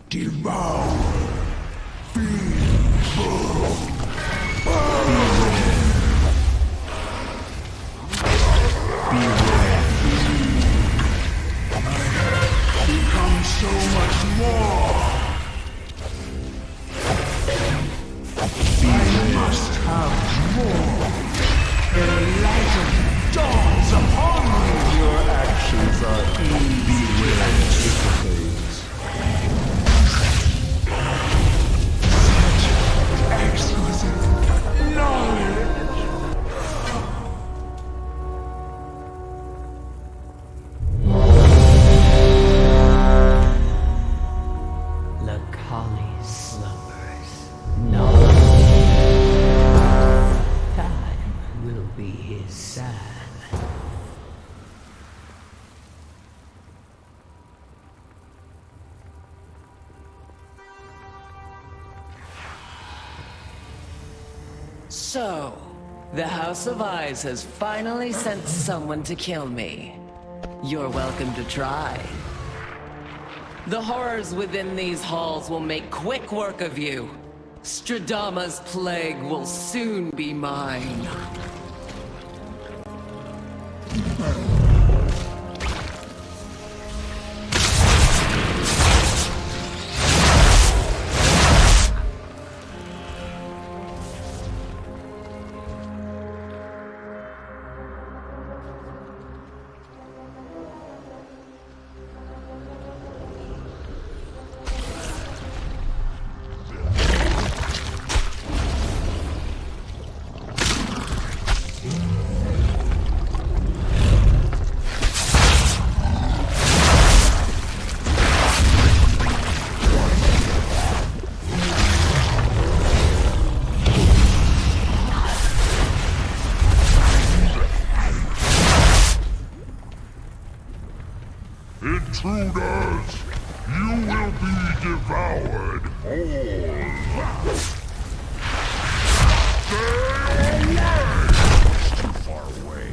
C: Devour. Become so much more. I must have more. Enlightenment dawns upon you. Your actions are easy to anticipate. Exquisite knowledge.
F: Lakali slumbers. Knowledge. Time will be his sign.
H: So, the House of Eyes has finally sent someone to kill me. You're welcome to try. The horrors within these halls will make quick work of you. Stradama's plague will soon be mine.
C: devoured all. It's too far away.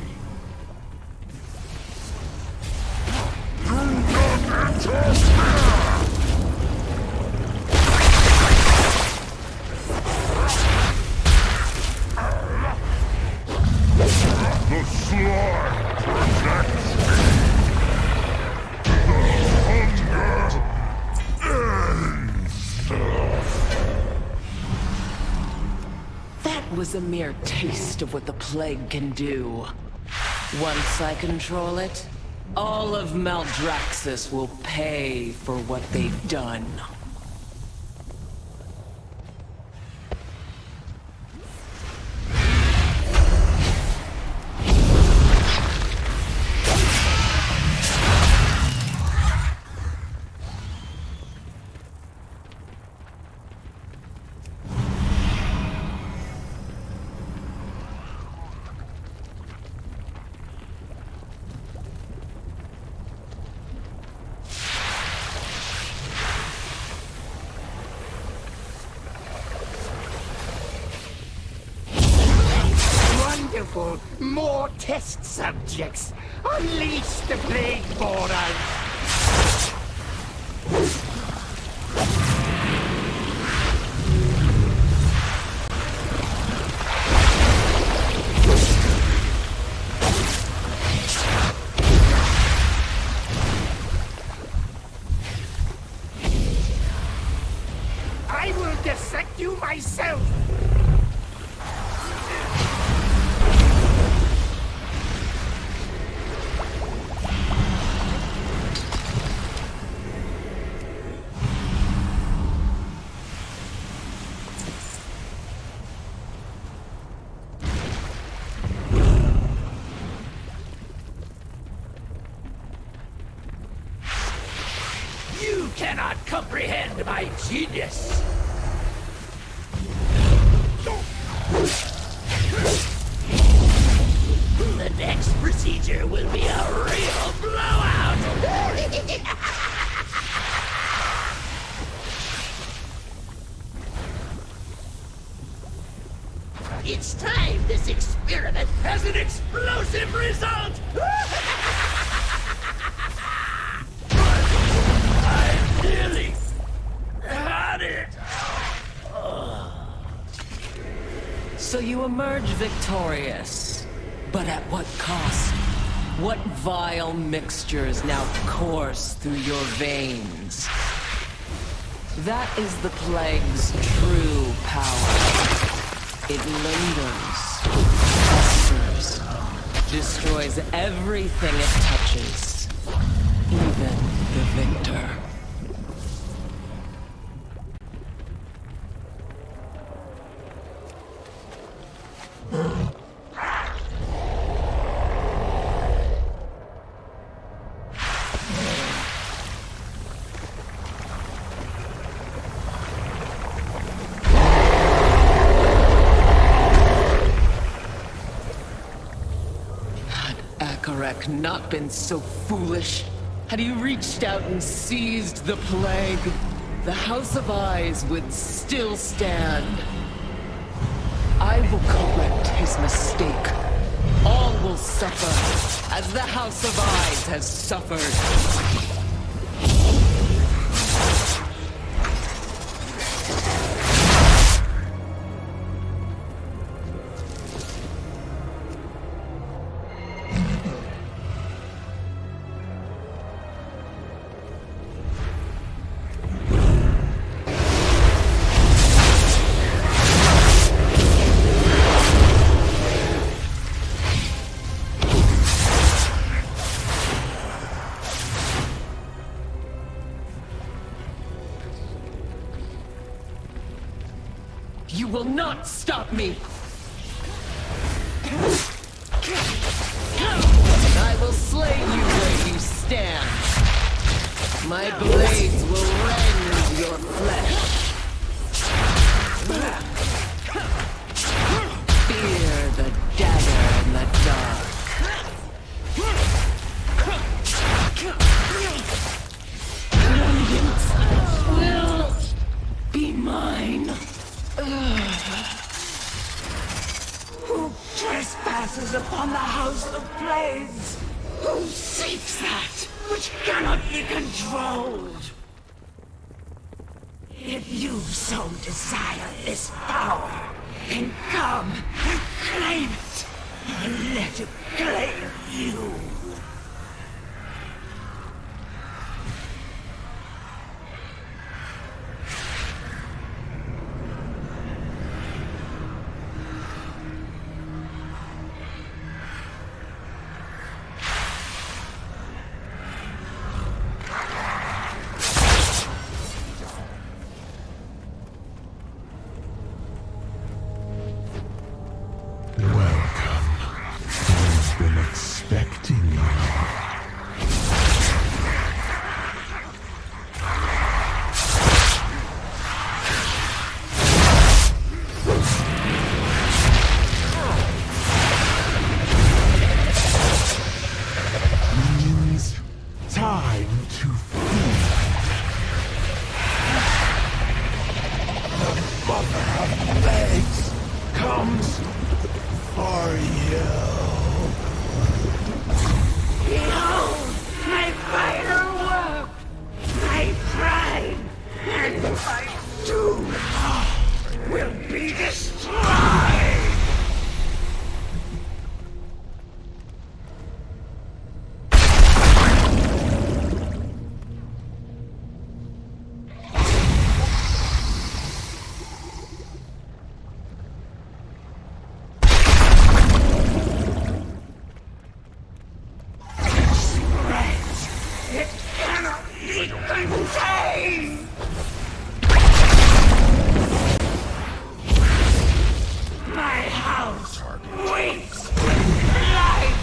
C: Do not interfere! The slime protects me. The hunger ends.
H: That was a mere taste of what the plague can do. Once I control it, all of Maldraxxus will pay for what they've done.
G: Wonderful! More test subjects! Unleash the plague borers! I will dissect you myself! You cannot comprehend my genius! The next procedure will be a real blowout! It's time this experiment has an explosive result! I nearly had it!
H: So you emerge victorious. But at what cost? What vile mixtures now course through your veins? That is the plague's true power. It lingers, festers, destroys everything it touches, even the victor. Akarak not been so foolish? Had he reached out and seized the plague, the House of Eyes would still stand. I will correct his mistake. All will suffer, as the House of Eyes has suffered. You will not stop me! I will slay you where you stand. My blades will rend your flesh. Fear the dagger in the dark. Vengeance will
G: you so desire this power, then come and claim it, and let it claim you.
C: Expecting you. Means time to feed. The mother of legs comes for you.
G: Behold, my final work, my pride, and my doom will be destroyed! It cannot be contained! My house weeps with light!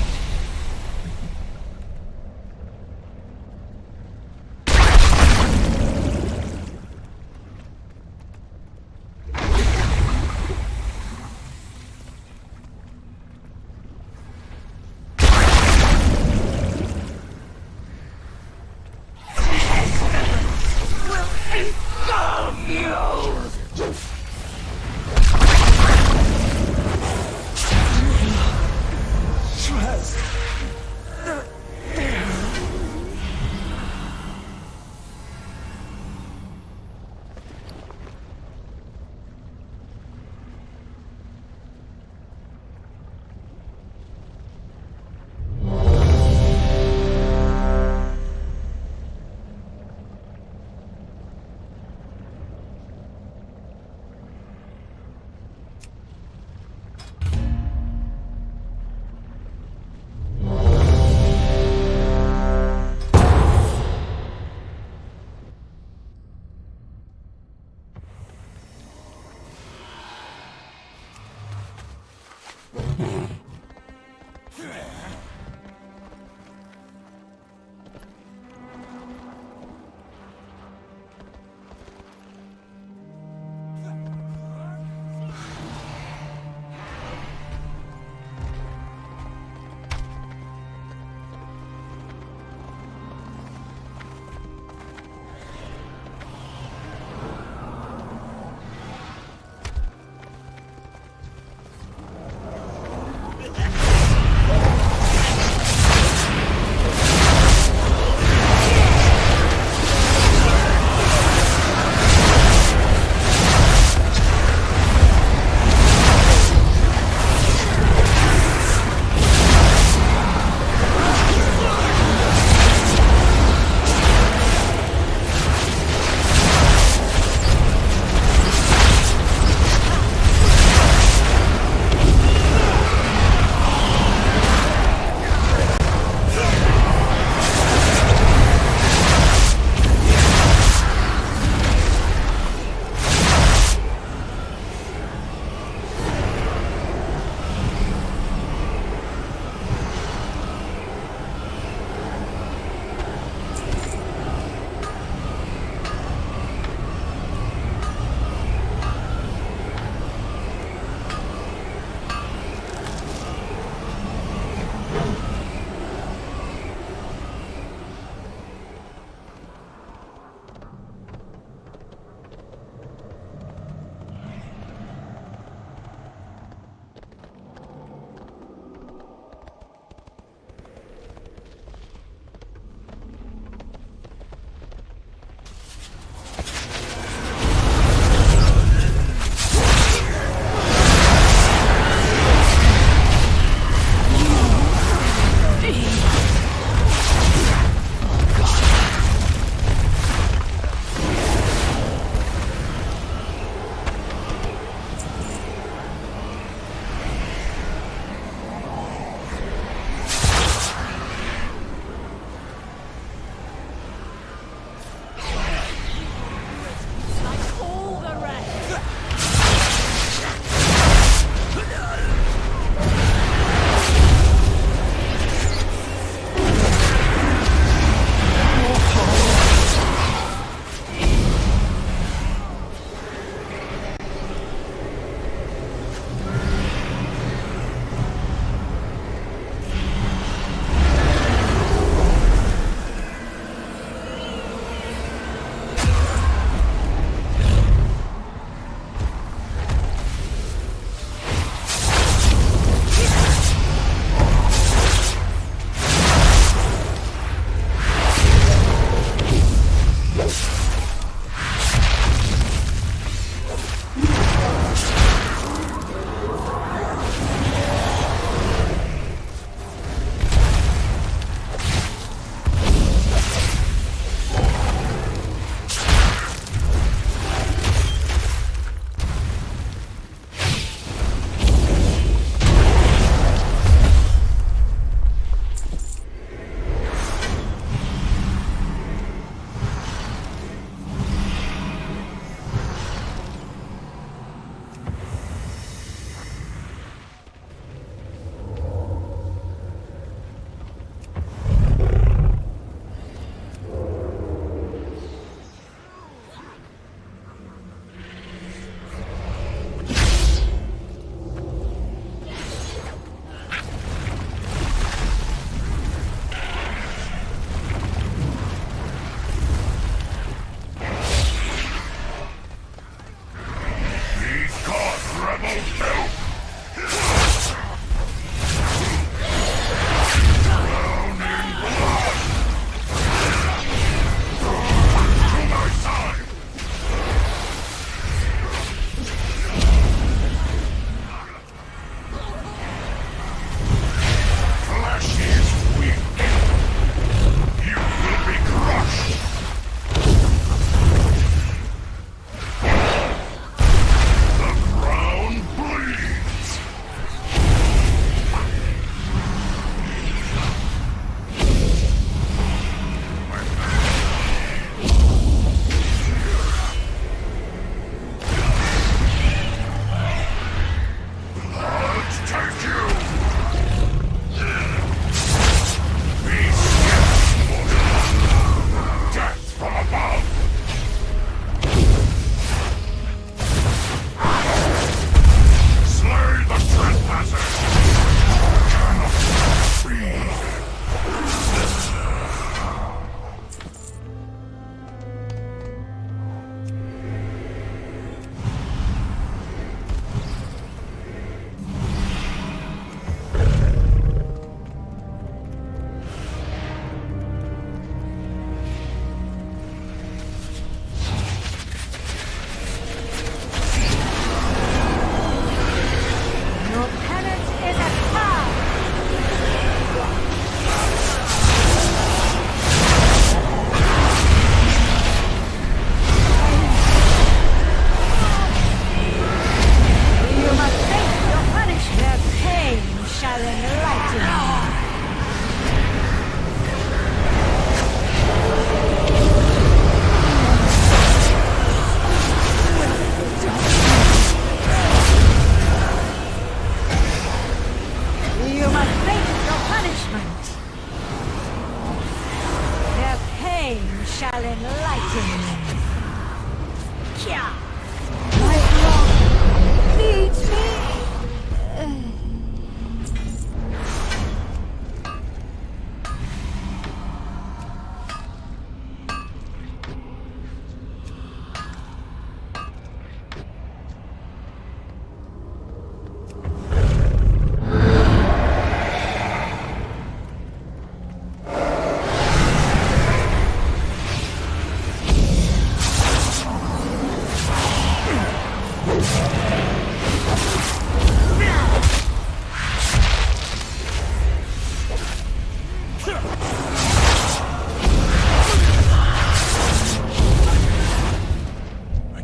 C: I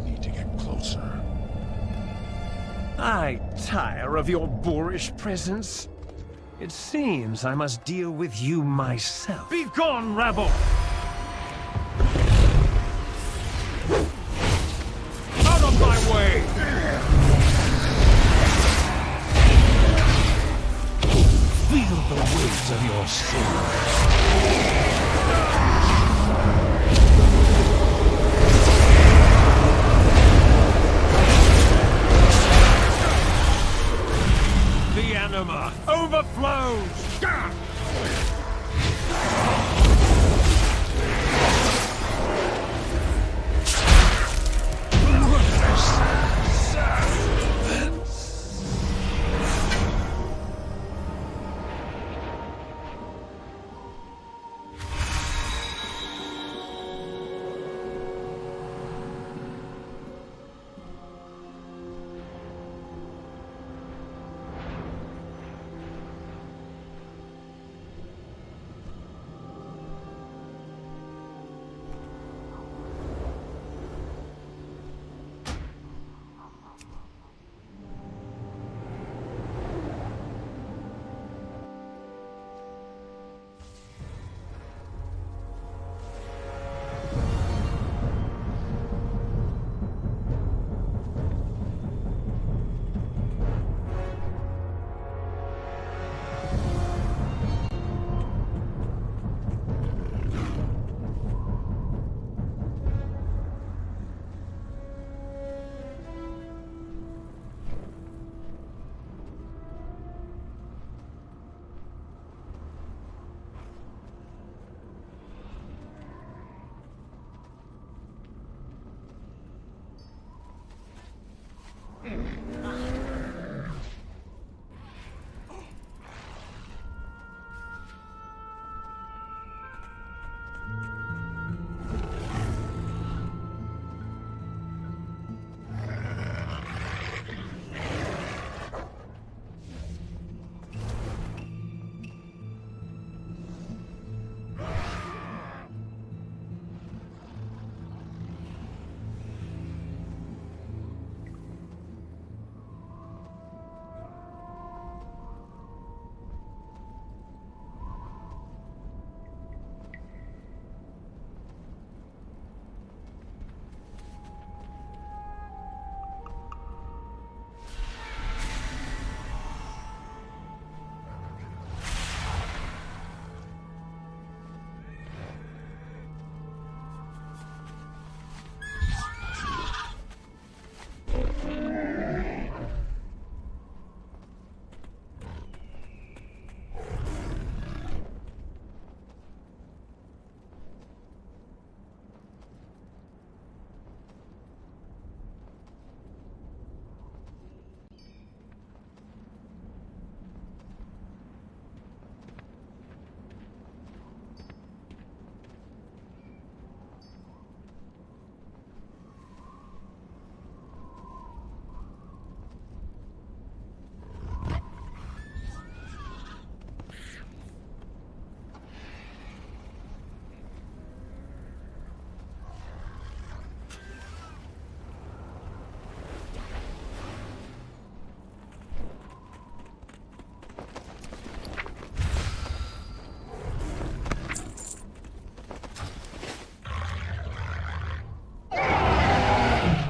C: need to get closer.
I: I tire of your boorish presence. It seems I must deal with you myself. Be gone, rabble! Out of my way! Feel the weight of your sin. The anima overflows! Gah!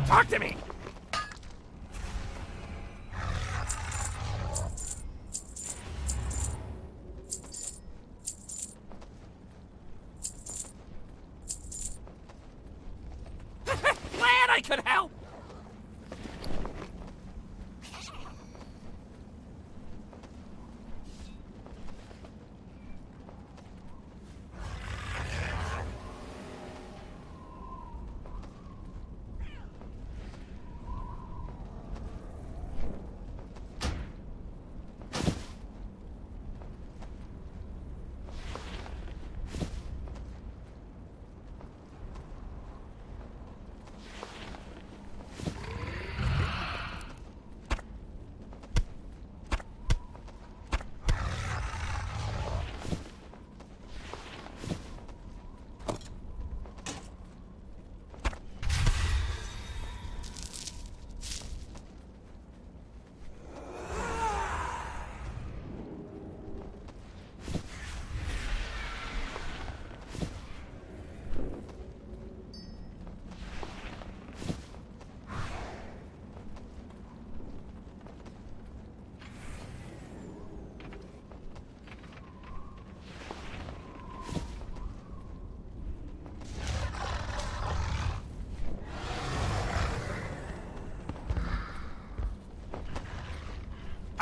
I: Talk to me! Glad I could help!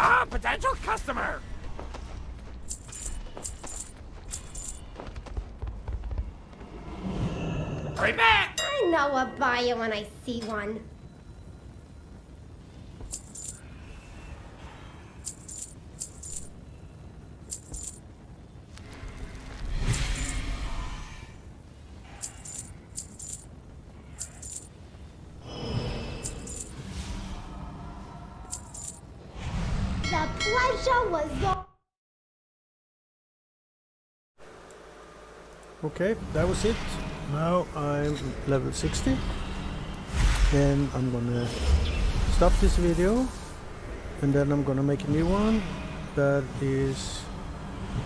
C: Ah, potential customer! Hurry back!
J: I know a buyer when I see one. The pleasure was all.
A: Okay, that was it. Now I'm level 60. Then I'm gonna stop this video, and then I'm gonna make a new one that is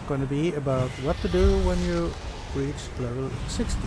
A: gonna be about what to do when you reach level 60.